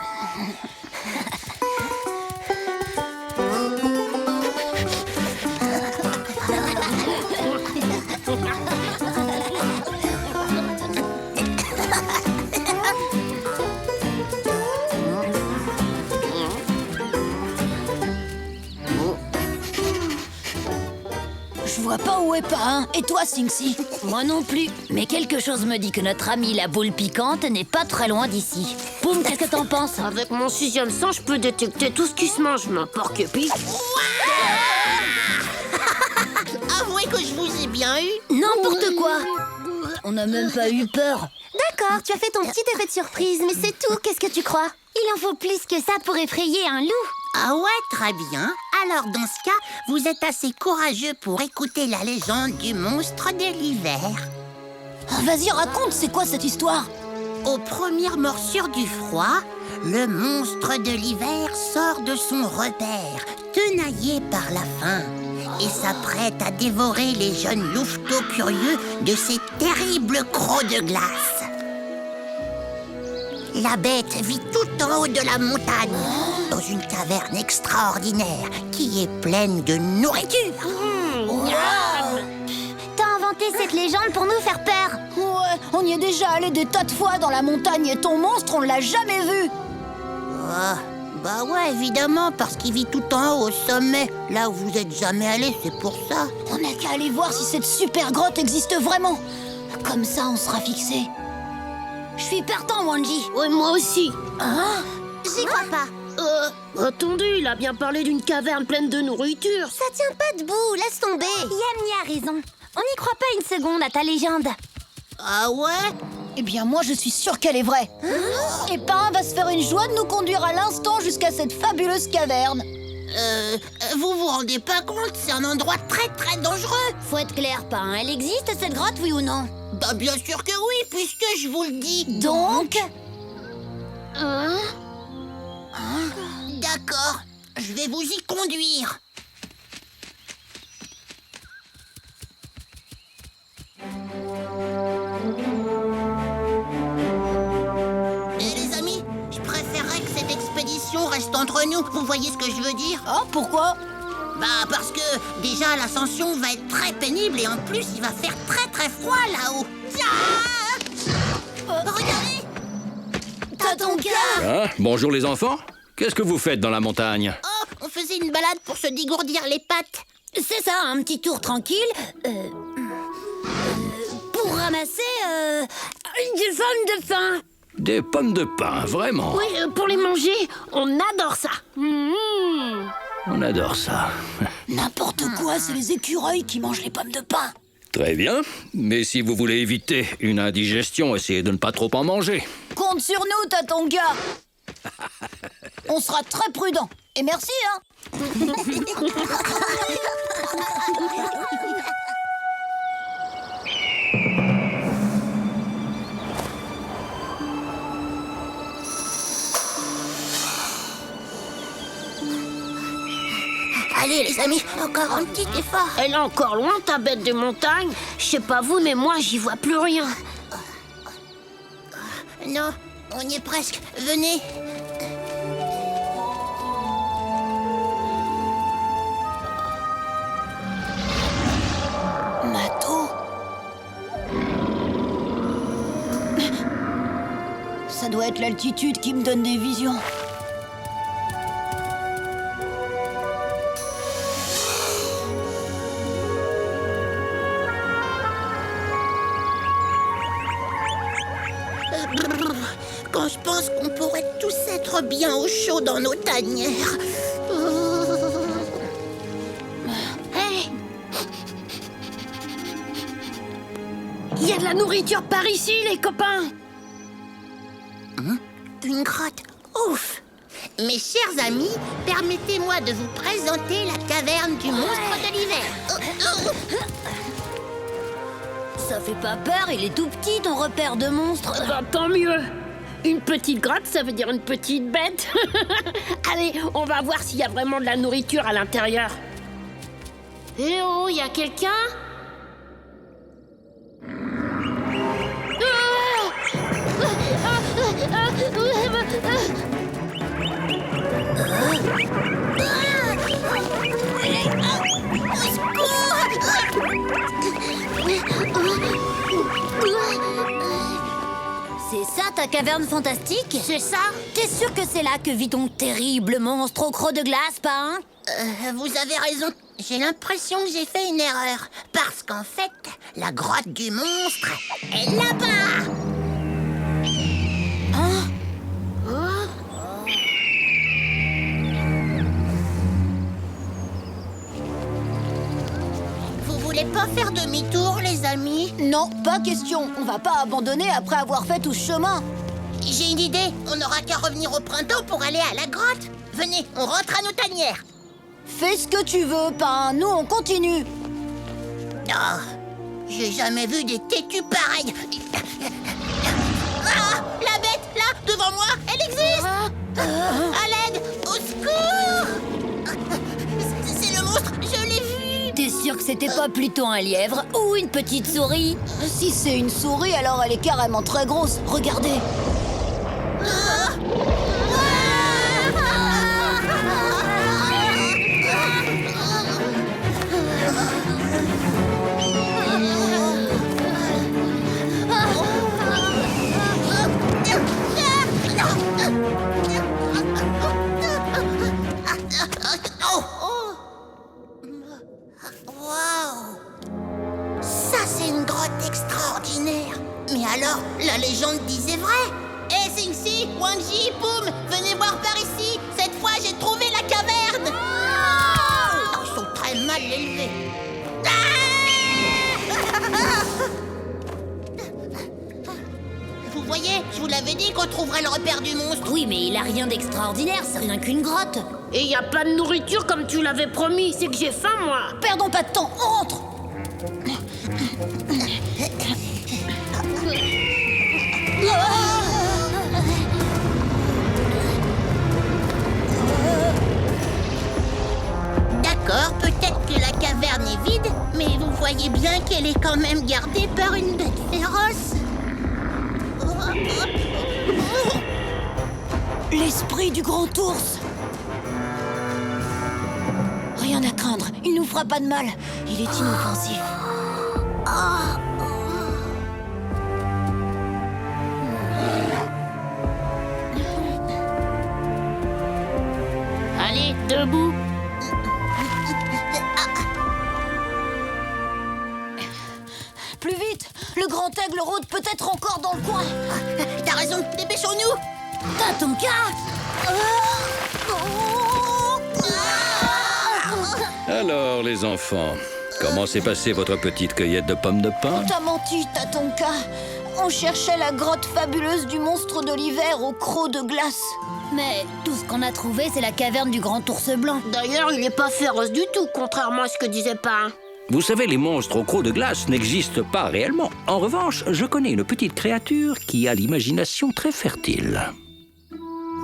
Je vois pas où est Parrain. Et toi, Sinxi? Moi non plus. Mais quelque chose me dit que notre amie la boule piquante n'est pas très loin d'ici. Poum, qu'est-ce que t'en penses? Avec mon 6e sens, je peux détecter tout ce qui se mange, mais un porc-épic. Avouez que je vous ai bien eu. N'importe quoi. On n'a même pas eu peur. D'accord, tu as fait ton petit effet de surprise, mais c'est tout, qu'est-ce que tu crois? Il en faut plus que ça pour effrayer un loup. Ah ouais, très bien. Alors, dans ce cas, vous êtes assez courageux pour écouter la légende du monstre de l'hiver. Vas-y, raconte, c'est quoi cette histoire? Aux premières morsures du froid, le monstre de l'hiver sort de son repère, tenaillé par la faim, et s'apprête à dévorer les jeunes louveteaux curieux de ces terribles crocs de glace. La bête vit tout en haut de la montagne, dans une caverne extraordinaire qui est pleine de nourriture. T'as inventé cette légende pour nous faire peur. Ouais, on y est déjà allé des tas de fois dans la montagne et ton monstre, on l'a jamais vu. Bah ouais, évidemment, parce qu'il vit tout en haut, au sommet. Là où vous êtes jamais allé, c'est pour ça. On n'a qu'à aller voir si cette super grotte existe vraiment. Comme ça, on sera fixé. Je suis partant, Wanji. Ouais, moi aussi. Hein? J'y crois pas. Attendez, il a bien parlé d'une caverne pleine de nourriture. Ça tient pas debout, laisse tomber. Yamni a raison. On n'y croit pas une seconde à ta légende. Ah ouais? Eh bien, moi, je suis sûre qu'elle est vraie. Et Parrain va se faire une joie de nous conduire à l'instant jusqu'à cette fabuleuse caverne. Vous vous rendez pas compte, c'est un endroit très très dangereux. Faut être clair, Parrain, elle existe cette grotte, oui ou non? Bah bien sûr que oui, puisque je vous le dis. Donc? D'accord, je vais vous y conduire. Et les amis, je préférerais que cette expédition reste entre nous. Vous voyez ce que je veux dire? Oh, pourquoi? Bah parce que déjà l'ascension va être très pénible et en plus il va faire très très froid là-haut. Regardez! T'as ton cœur! Hein? Bonjour les enfants. Qu'est-ce que vous faites dans la montagne? Oh, on faisait une balade pour se dégourdir les pattes. C'est ça, un petit tour tranquille. Pour ramasser des pommes de pin. Des pommes de pin, vraiment. Oui, pour les manger, on adore ça. On adore ça. N'importe quoi, c'est les écureuils qui mangent les pommes de pin. Très bien, mais si vous voulez éviter une indigestion, essayez de ne pas trop en manger. Compte sur nous, Tatonga. On sera très prudents. Et merci, hein. Allez, les amis, encore un petit effort. Elle est encore loin, ta bête de montagne. Je sais pas vous, mais moi, j'y vois plus rien. Non, on y est presque. Venez. Mato. Ça doit être l'altitude qui me donne des visions. Quand je pense qu'on pourrait tous être bien au chaud dans nos tanières. Hé! Il y a de la nourriture par ici, les copains. Une grotte. Ouf! Mes chers amis, permettez-moi de vous présenter la caverne du monstre de l'hiver. Ça fait pas peur, il est tout petit, ton repère de monstre. Bah, tant mieux. Une petite grotte, ça veut dire une petite bête. Allez, on va voir s'il y a vraiment de la nourriture à l'intérieur. Eh oh, il y a quelqu'un? C'est ça ta caverne fantastique? C'est ça? T'es sûr que c'est là que vit ton terrible monstre au croc de glace, pas hein? Vous avez raison. J'ai l'impression que j'ai fait une erreur. Parce qu'en fait, la grotte du monstre est là-bas. Hein? Vous voulez pas faire demi-tour, les amis? Non, pas question. On va pas abandonner après avoir fait tout ce chemin. J'ai une idée. On n'aura qu'à revenir au printemps pour aller à la grotte. Venez, on rentre à nos tanières. Fais ce que tu veux, Pain. Nous, on continue. Oh, j'ai jamais vu des têtus pareils. Ah, la bête, là, devant moi, elle existe. À l'aide, au secours. C'est le monstre, je l'ai vu. T'es sûr que c'était pas plutôt un lièvre ou une petite souris? Si c'est une souris, alors elle est carrément très grosse. Regardez. Extraordinaire. Mais alors, la légende disait vrai. Eh, Sing-Si, Wang-Ji, Poum, venez voir par ici. Cette fois, j'ai trouvé la caverne. Oh, ils sont très mal élevés. Vous voyez, je vous l'avais dit qu'on trouverait le repère du monstre. Oui, mais il a rien d'extraordinaire, c'est rien qu'une grotte. Et il y a pas de nourriture comme tu l'avais promis. C'est que j'ai faim, moi. Perdons pas de temps, on rentre. D'accord, peut-être que la caverne est vide, mais vous voyez bien qu'elle est quand même gardée par une bête féroce. L'esprit du grand ours. Rien à craindre, il nous fera pas de mal. Il est inoffensif. Allez, debout. plus vite. Le grand aigle rôde peut-être encore dans le coin. T'as raison, dépêchons-nous. Tatonka! Alors, les enfants, comment s'est passée votre petite cueillette de pommes de pin? T'as menti, Tatonka. On cherchait la grotte fabuleuse du monstre de l'hiver au croc de glace. Mais tout ce qu'on a trouvé, c'est la caverne du grand ours blanc. D'ailleurs, il n'est pas féroce du tout, contrairement à ce que disait Pain. Vous savez, les monstres au croc de glace n'existent pas réellement. En revanche, je connais une petite créature qui a l'imagination très fertile.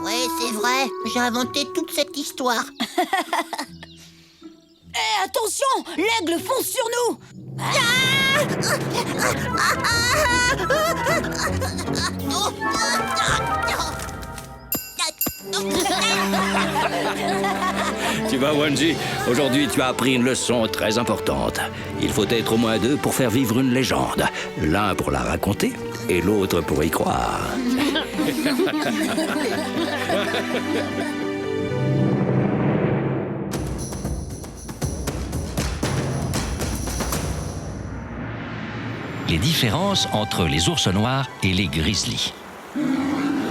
Ouais, c'est vrai. J'ai inventé toute cette histoire. Hé, attention! L'aigle fonce sur nous! Tu vois, Wanji, aujourd'hui tu as appris une leçon très importante. Il faut être au moins deux pour faire vivre une légende. L'un pour la raconter et l'autre pour y croire. Les différences entre les ours noirs et les grizzlies.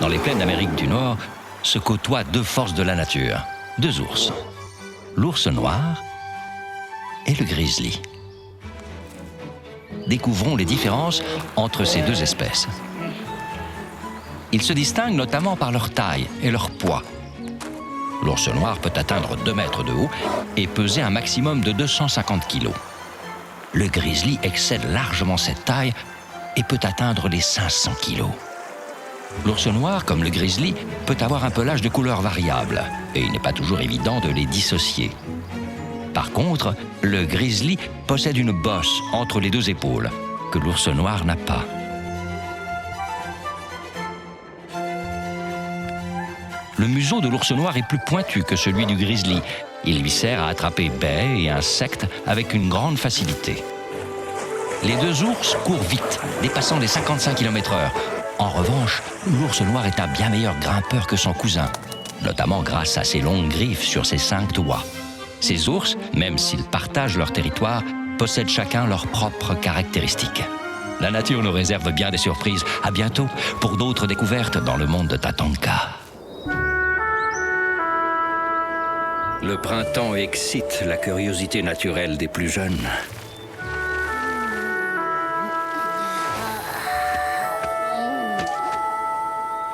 Dans les plaines d'Amérique du Nord se côtoient deux forces de la nature, deux ours, l'ours noir et le grizzly. Découvrons les différences entre ces deux espèces. Ils se distinguent notamment par leur taille et leur poids. L'ours noir peut atteindre 2 mètres de haut et peser un maximum de 250 kilos. Le grizzly excède largement cette taille et peut atteindre les 500 kilos. L'ours noir, comme le grizzly, peut avoir un pelage de couleur variable et il n'est pas toujours évident de les dissocier. Par contre, le grizzly possède une bosse entre les deux épaules que l'ours noir n'a pas. Le museau de l'ours noir est plus pointu que celui du grizzly. Il lui sert à attraper baies et insectes avec une grande facilité. Les deux ours courent vite, dépassant les 55 km/h. En revanche, l'ours noir est un bien meilleur grimpeur que son cousin, notamment grâce à ses longues griffes sur ses 5 doigts. Ces ours, même s'ils partagent leur territoire, possèdent chacun leurs propres caractéristiques. La nature nous réserve bien des surprises. À bientôt pour d'autres découvertes dans le monde de Tatonka. Le printemps excite la curiosité naturelle des plus jeunes.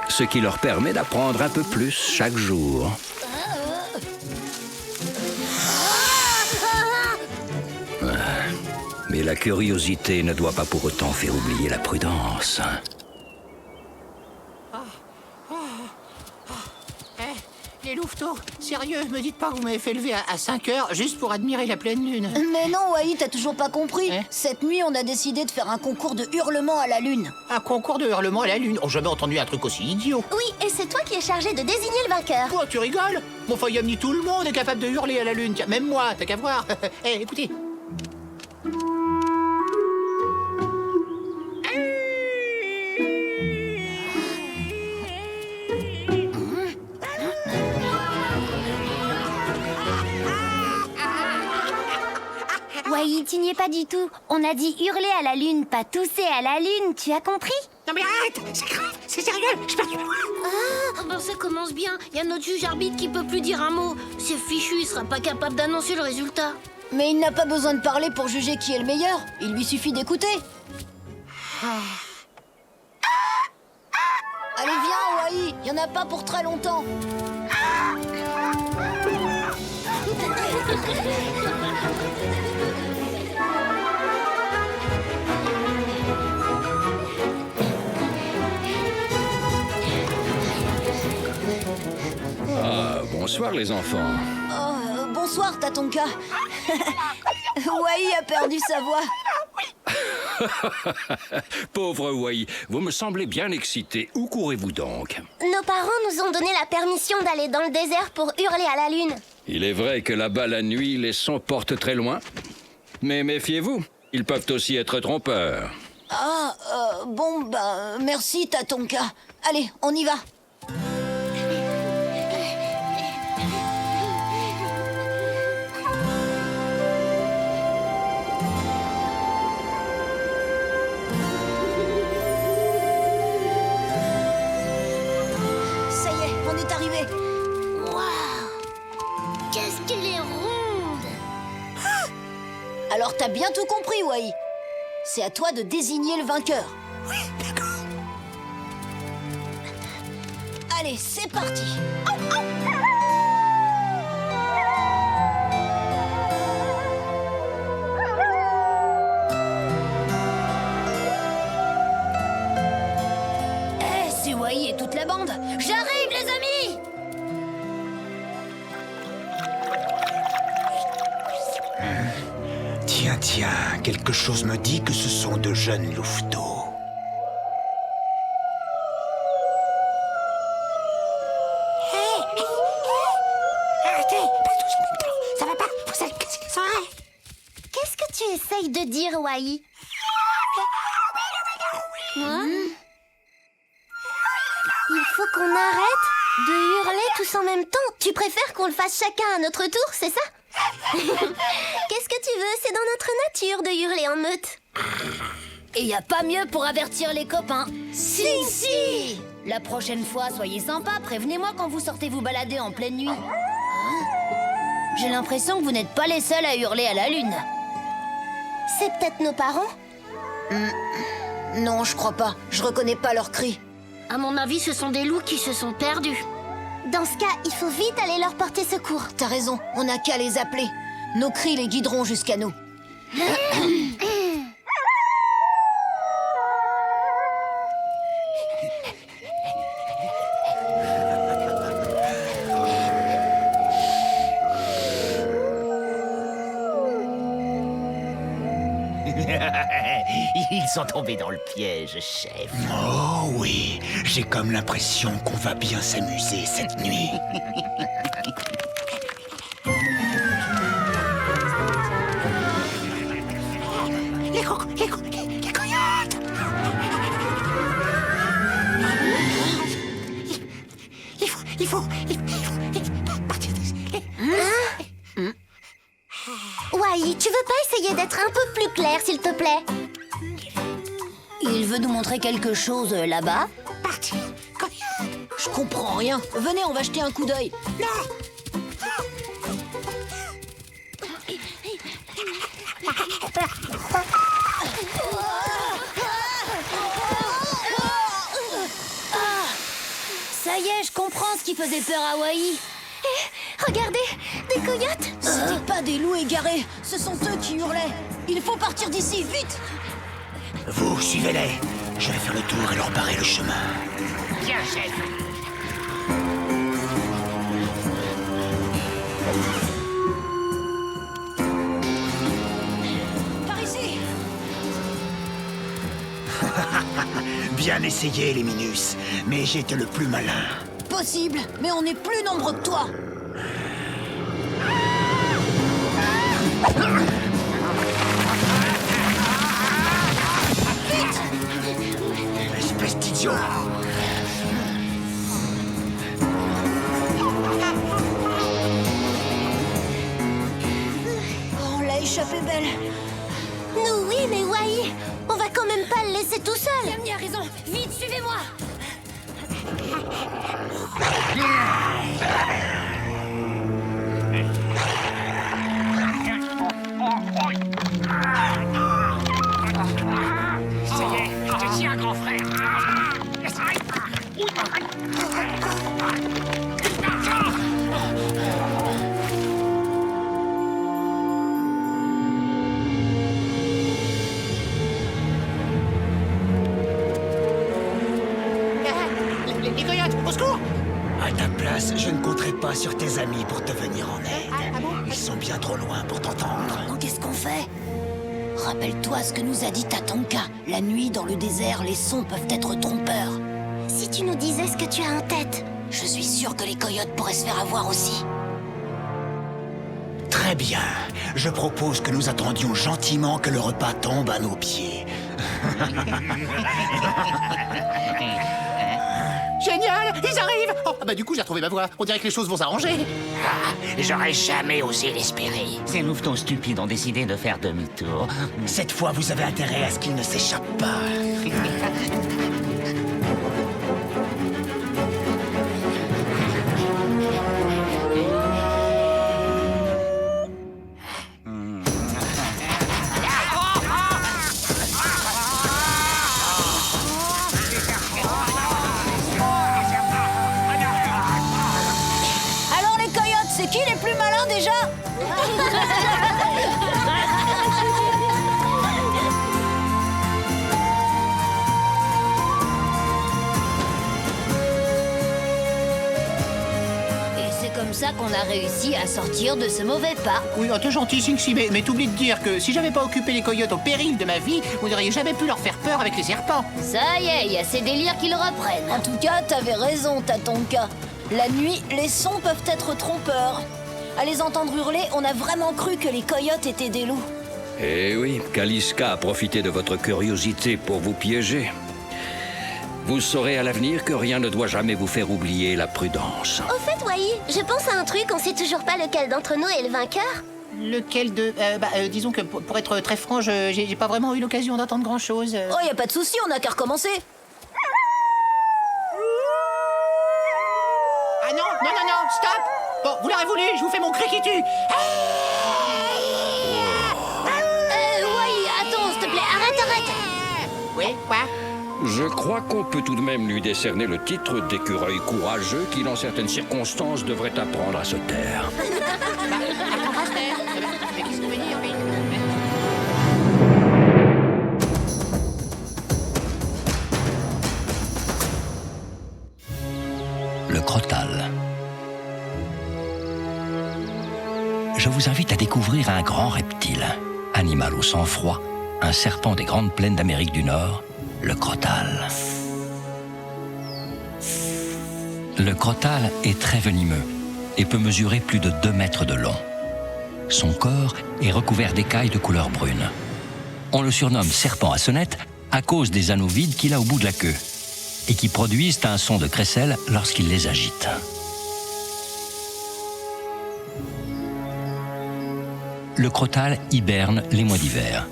Ce qui leur permet d'apprendre un peu plus chaque jour. Mais la curiosité ne doit pas pour autant faire oublier la prudence. Les louveteaux, sérieux, me dites pas que vous m'avez fait lever à 5 heures juste pour admirer la pleine lune. Mais non, Wai, t'as toujours pas compris. Cette nuit, on a décidé de faire un concours de hurlement à la lune. Un concours de hurlement à la lune? Oh, jamais entendu un truc aussi idiot. Oui, et c'est toi qui es chargé de désigner le vainqueur. Quoi, tu rigoles? Mon Fayamni, tout le monde est capable de hurler à la lune. Tiens, même moi, t'as qu'à voir. Eh, écoutez. Wai, tu n'y es pas du tout. On a dit hurler à la lune, pas tousser à la lune, tu as compris? Non mais arrête, c'est grave, c'est sérieux, je perds du poids. Ah, ben ça commence bien. Il y a notre juge arbitre qui peut plus dire un mot. C'est fichu, il sera pas capable d'annoncer le résultat. Mais il n'a pas besoin de parler pour juger qui est le meilleur. Il lui suffit d'écouter. Allez, viens, Wai. Il y en a pas pour très longtemps. Ah, bonsoir les enfants. Oh, bonsoir, Tatonka. Wai a perdu sa voix. Pauvre Wai, vous me semblez bien excité. Où courez-vous donc? Nos parents nous ont donné la permission d'aller dans le désert pour hurler à la lune. Il est vrai que là-bas, la nuit, les sons portent très loin. Mais méfiez-vous, ils peuvent aussi être trompeurs. Ah, bon, bah, merci, Tatonka. Allez, on y va. Alors t'as bien tout compris, Wai. C'est à toi de désigner le vainqueur. Oui, d'accord. Allez, c'est parti. C'est Wai et toute la bande. J'arrive, les amis! Tiens, quelque chose me dit que ce sont de jeunes louveteaux. Arrêtez! Ça va pas? Vous allez casser les oreilles! Qu'est-ce que tu essayes de dire, Wai? Hein? Il faut qu'on arrête de hurler tous en même temps. Tu préfères qu'on le fasse chacun à notre tour, c'est ça? Qu'est-ce que tu veux? C'est dans notre nature de hurler en meute. Et y a pas mieux pour avertir les copains. Si! La prochaine fois, soyez sympa, prévenez-moi quand vous sortez vous balader en pleine nuit. J'ai l'impression que vous n'êtes pas les seuls à hurler à la lune. C'est peut-être nos parents? Non, je crois pas. Je reconnais pas leurs cris. À mon avis, ce sont des loups qui se sont perdus. Dans ce cas, il faut vite aller leur porter secours. T'as raison, on n'a qu'à les appeler. Nos cris les guideront jusqu'à nous. Ils sont tombés dans le piège, chef. Oh oui, j'ai comme l'impression qu'on va bien s'amuser cette nuit. Les coyotes! Il faut partir d'ici. Wai, tu veux pas essayer d'être un peu plus clair, s'il te plaît? Il veut nous montrer quelque chose là-bas. Partir, coyote! Je comprends rien. Venez, on va jeter un coup d'œil. Non! Ça y est, je comprends ce qui faisait peur à Wai. Regardez, des coyotes! C'était pas des loups égarés, ce sont eux qui hurlaient. Il faut partir d'ici, vite! Vous, suivez-les. Je vais faire le tour et leur barrer le chemin. Tiens, chef. Par ici! Bien essayé, les Minus, mais j'étais le plus malin. Possible, mais on est plus nombreux que toi. Espèce d'idiot! Oh, on l'a échappé belle. Nous, oui, mais Wai, on va quand même pas le laisser tout seul. Yami a raison. Vite, suivez-moi. Ça y est, je te tiens, grand frère. Les coyotes, au secours! À ta place, je ne compterai pas sur tes amis pour te venir en aide. Ils sont bien trop loin pour t'entendre. Donc qu'est-ce qu'on fait? Rappelle-toi ce que nous a dit Tatanka. La nuit, dans le désert, les sons peuvent être trompeurs. Si tu nous disais ce que tu as en tête. Je suis sûr que les coyotes pourraient se faire avoir aussi. Très bien. Je propose que nous attendions gentiment que le repas tombe à nos pieds. Génial, ils arrivent! Oh, bah du coup, j'ai retrouvé ma voix. On dirait que les choses vont s'arranger. J'aurais jamais osé l'espérer. Ces mouvements stupides ont décidé de faire demi-tour. Cette fois, vous avez intérêt à ce qu'ils ne s'échappent pas. ça qu'on a réussi à sortir de ce mauvais pas. Oui, t'es gentil, Sing-Si, mais t'oublies de dire que si j'avais pas occupé les coyotes au péril de ma vie, vous n'auriez jamais pu leur faire peur avec les serpents. Ça y est, il y a ces délires qui le reprennent. En tout cas, t'avais raison, Tatonka. La nuit, les sons peuvent être trompeurs. À les entendre hurler, on a vraiment cru que les coyotes étaient des loups. Eh oui, Kaliska a profité de votre curiosité pour vous piéger. Vous saurez à l'avenir que rien ne doit jamais vous faire oublier la prudence. Au fait, Wai, je pense à un truc, on sait toujours pas lequel d'entre nous est le vainqueur. Lequel de... disons que pour être très franc, j'ai pas vraiment eu l'occasion d'entendre grand-chose. Oh, y a pas de souci, on a qu'à recommencer. Ah non, non, non, non, stop! Bon, vous l'aurez voulu, je vous fais mon cri qui tue! Wai, attends, s'il te plaît, arrête! Oui, quoi? Je crois qu'on peut tout de même lui décerner le titre d'écureuil courageux qui, dans certaines circonstances, devrait apprendre à se taire. Mais qu'est-ce que veut dire, lui? Le crotal. Je vous invite à découvrir un grand reptile, animal au sang froid, un serpent des grandes plaines d'Amérique du Nord, le crotal. Le crotal est très venimeux et peut mesurer plus de 2 mètres de long. Son corps est recouvert d'écailles de couleur brune. On le surnomme serpent à sonnette à cause des anneaux vides qu'il a au bout de la queue et qui produisent un son de crécelle lorsqu'il les agite. Le crotal hiberne les mois d'hiver.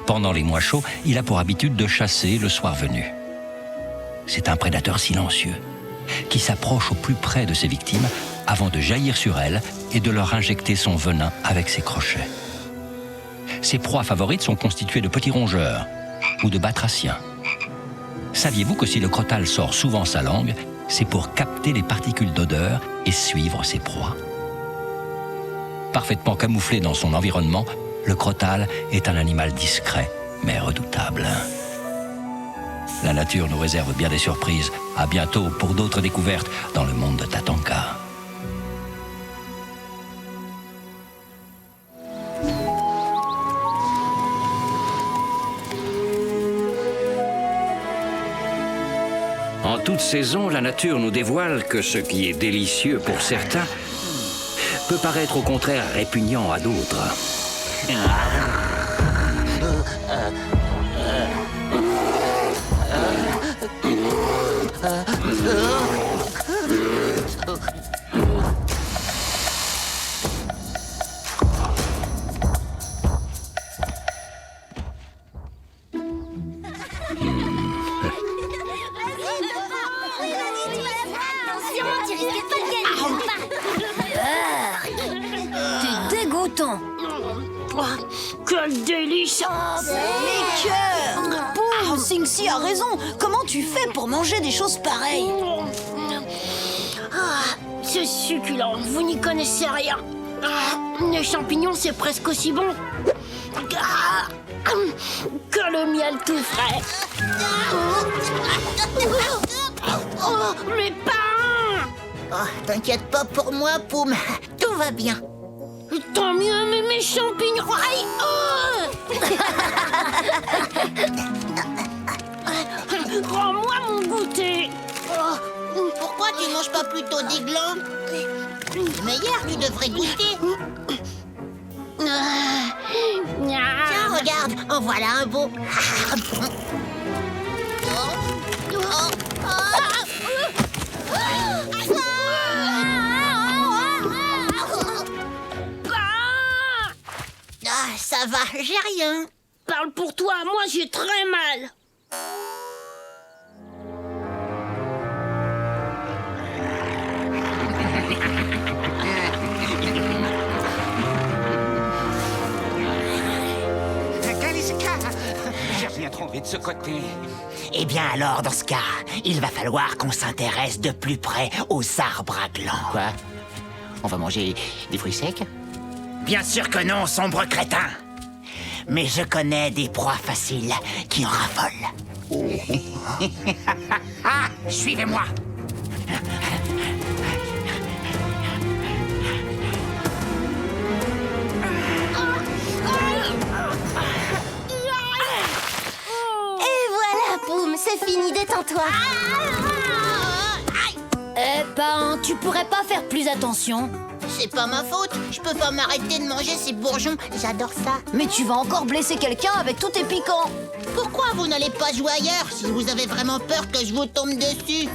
Pendant les mois chauds, il a pour habitude de chasser le soir venu. C'est un prédateur silencieux qui s'approche au plus près de ses victimes avant de jaillir sur elles et de leur injecter son venin avec ses crochets. Ses proies favorites sont constituées de petits rongeurs ou de batraciens. Saviez-vous que si le crotal sort souvent sa langue, c'est pour capter les particules d'odeur et suivre ses proies? Parfaitement camouflé dans son environnement, le crotal est un animal discret, mais redoutable. La nature nous réserve bien des surprises. À bientôt pour d'autres découvertes dans le monde de Tatonka. En toute saison, la nature nous dévoile que ce qui est délicieux pour certains peut paraître au contraire répugnant à d'autres. T'es dégoûtant. Oh, quel délice! Mes cœurs. Boum, Sing-Si a raison. Comment tu fais pour manger des choses pareilles? Ah, c'est succulent, vous n'y connaissez rien. Ah, les champignons, c'est presque aussi bon ah, que le miel tout frais. Oh, mes pains! Oh, t'inquiète pas pour moi, Poum. Tout va bien. Tant mieux, mais mes champignons... Aïe, oh rends-moi mon goûter. Pourquoi tu manges pas plutôt des glands? Meilleur, tu devrais goûter. Tiens, regarde, en voilà un beau. Ah, ça va, j'ai rien. Parle pour toi, moi j'ai très mal. Kaliska, j'ai rien trouvé de ce côté. Eh bien alors, dans ce cas, il va falloir qu'on s'intéresse de plus près aux arbres à glands. Quoi? On va manger des fruits secs? Bien sûr que non, sombre crétin. Mais je connais des proies faciles qui en raffolent. Suivez-moi. c'est fini, détends-toi. Pain, tu pourrais pas faire plus attention? C'est pas ma faute. Je peux pas m'arrêter de manger ces bourgeons. J'adore ça. Mais tu vas encore blesser quelqu'un avec tous tes piquants. Pourquoi vous n'allez pas jouer ailleurs si vous avez vraiment peur que je vous tombe dessus?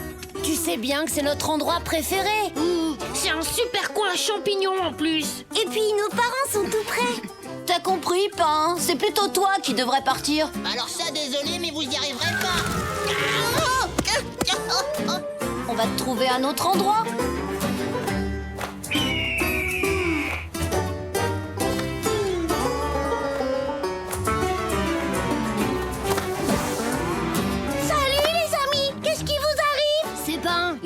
Tu sais bien que c'est notre endroit préféré. C'est un super coin à champignons en plus. Et puis, nos parents sont tout près. T'as compris, Pain? C'est plutôt toi qui devrais partir. Alors ça, désolé, mais vous y arriverez pas. On va te trouver un autre endroit.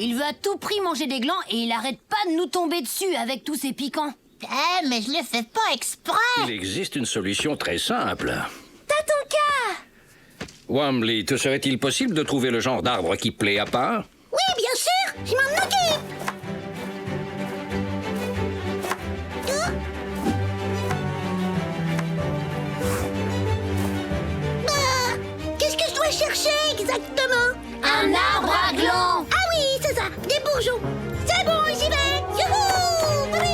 Il veut à tout prix manger des glands et il arrête pas de nous tomber dessus avec tous ses piquants. Mais je le fais pas exprès. Il existe une solution très simple. T'as ton cas. Wombly, te serait-il possible de trouver le genre d'arbre qui plaît à Pain? Oui, bien sûr, je m'en occupe. Qu'est-ce que je dois chercher exactement? Un arbre à glands. Ah oui, c'est ça, des bourgeons. C'est bon, j'y vais. Youhou! Oui.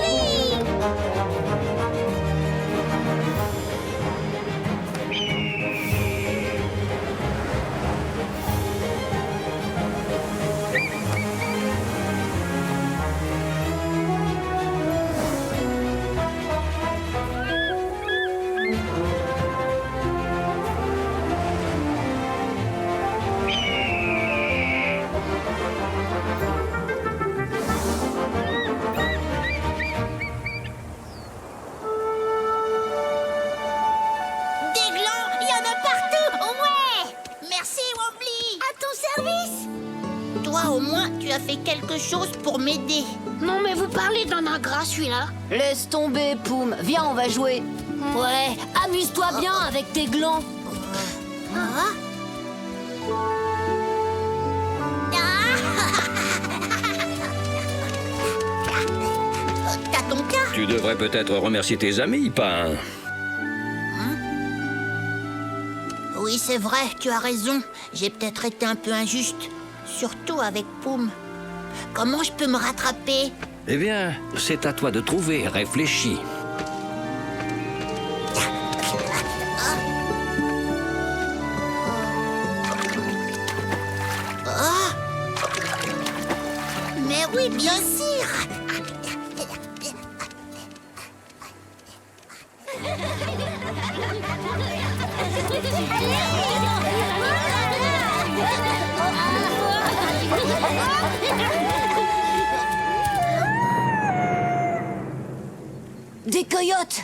Au moins, tu as fait quelque chose pour m'aider. Non, mais vous parlez d'un ingrat, celui-là. Laisse tomber, Poum. Viens, on va jouer. Ouais, amuse-toi bien avec tes glands. T'as ton cas? Tu devrais peut-être remercier tes amis, Pain. Oui, c'est vrai, tu as raison. J'ai peut-être été un peu injuste. Surtout avec Poum. Comment je peux me rattraper? Eh bien, c'est à toi de trouver, réfléchis. Mais oui, bien sûr. Des coyotes.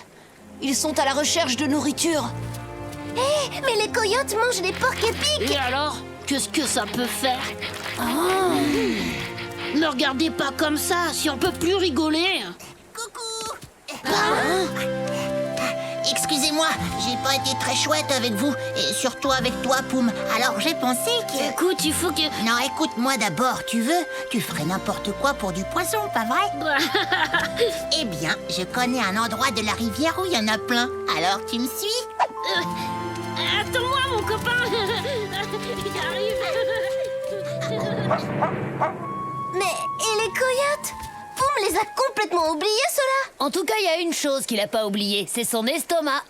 Ils sont à la recherche de nourriture. Mais les coyotes mangent les porcs épics. Et alors? Qu'est-ce que ça peut faire? Ne regardez pas comme ça, si on peut plus rigoler. Coucou. Excusez-moi, j'ai pas été très chouette avec vous, et surtout avec toi, Poum. Alors j'ai pensé que... Écoute, il faut que... Non, écoute-moi d'abord, tu veux? Tu ferais n'importe quoi pour du poisson, pas vrai? Eh bien, je connais un endroit de la rivière où il y en a plein. Alors tu me suis? Attends-moi, mon copain. J'arrive. Mais, et les coyotes? Poum les a complètement oubliés, ceux-là. En tout cas, il y a une chose qu'il a pas oubliée, c'est son estomac.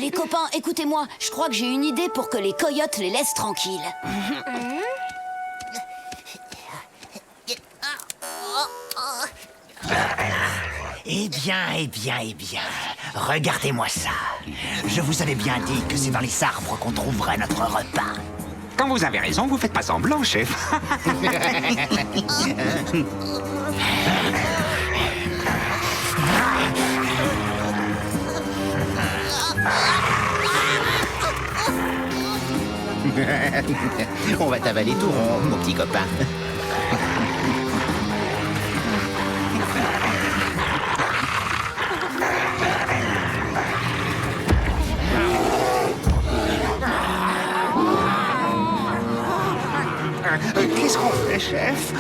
Les copains, écoutez-moi, je crois que j'ai une idée pour que les coyotes les laissent tranquilles. Eh bien, regardez-moi ça. Je vous avais bien dit que c'est dans les arbres qu'on trouverait notre repas. Quand vous avez raison, vous faites pas semblant, chef. On va t'avaler tout rond, mon petit copain. Qu'est-ce qu'on fait, chef?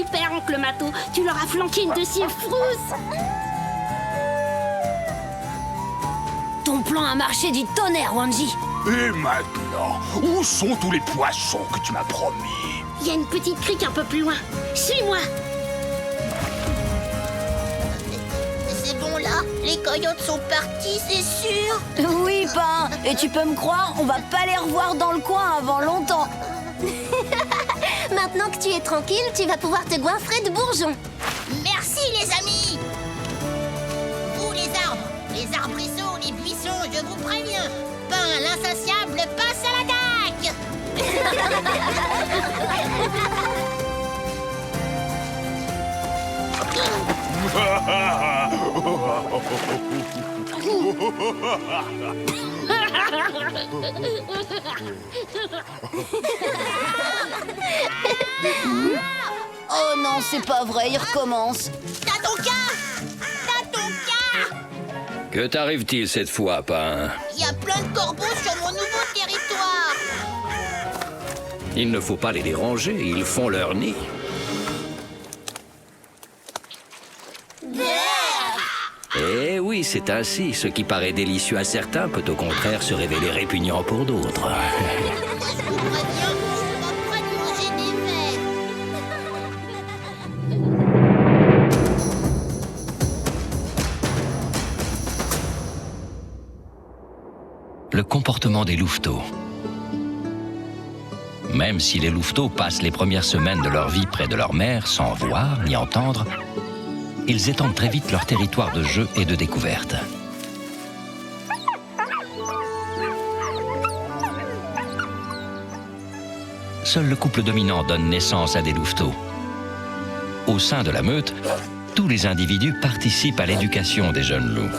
super, oncle Mato. Tu leur as flanqué une dossier frousse. Ton plan a marché du tonnerre, Wanji. Et maintenant, où sont tous les poissons que tu m'as promis? Il y a une petite crique un peu plus loin. Suis-moi. C'est bon là, les coyotes sont partis, c'est sûr. Oui, Pain. Et tu peux me croire, on va pas les revoir dans le coin avant longtemps. Maintenant que tu es tranquille, tu vas pouvoir te goinfrer de bourgeons. Merci les amis. Vous les arbrisseaux, les buissons, je vous préviens. Pain l'insatiable passe à l'attaque. Oh non, c'est pas vrai, il recommence. T'as ton cas. Que t'arrive-t-il cette fois, Pain? Il y a plein de corbeaux sur mon nouveau territoire. Il ne faut pas les déranger, ils font leur nid. Eh oui, c'est ainsi. Ce qui paraît délicieux à certains peut au contraire se révéler répugnant pour d'autres. Le comportement des louveteaux. Même si les louveteaux passent les premières semaines de leur vie près de leur mère sans voir ni entendre, ils étendent très vite leur territoire de jeu et de découverte. Seul le couple dominant donne naissance à des louveteaux. Au sein de la meute, tous les individus participent à l'éducation des jeunes loups.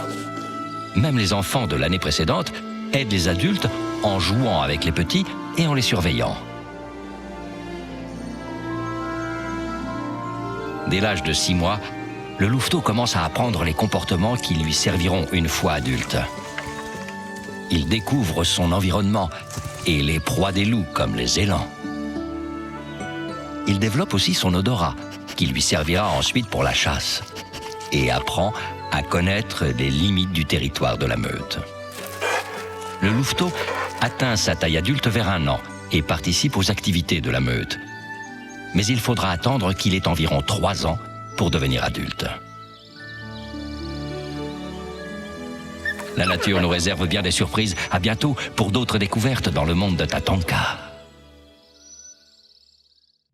Même les enfants de l'année précédente aident les adultes en jouant avec les petits et en les surveillant. Dès l'âge de 6 mois, le louveteau commence à apprendre les comportements qui lui serviront une fois adulte. Il découvre son environnement et les proies des loups comme les élans. Il développe aussi son odorat, qui lui servira ensuite pour la chasse, et apprend à connaître les limites du territoire de la meute. Le louveteau atteint sa taille adulte vers 1 an et participe aux activités de la meute. Mais il faudra attendre qu'il ait environ 3 ans pour devenir adulte. La nature nous réserve bien des surprises. À bientôt pour d'autres découvertes dans le monde de Tatanka.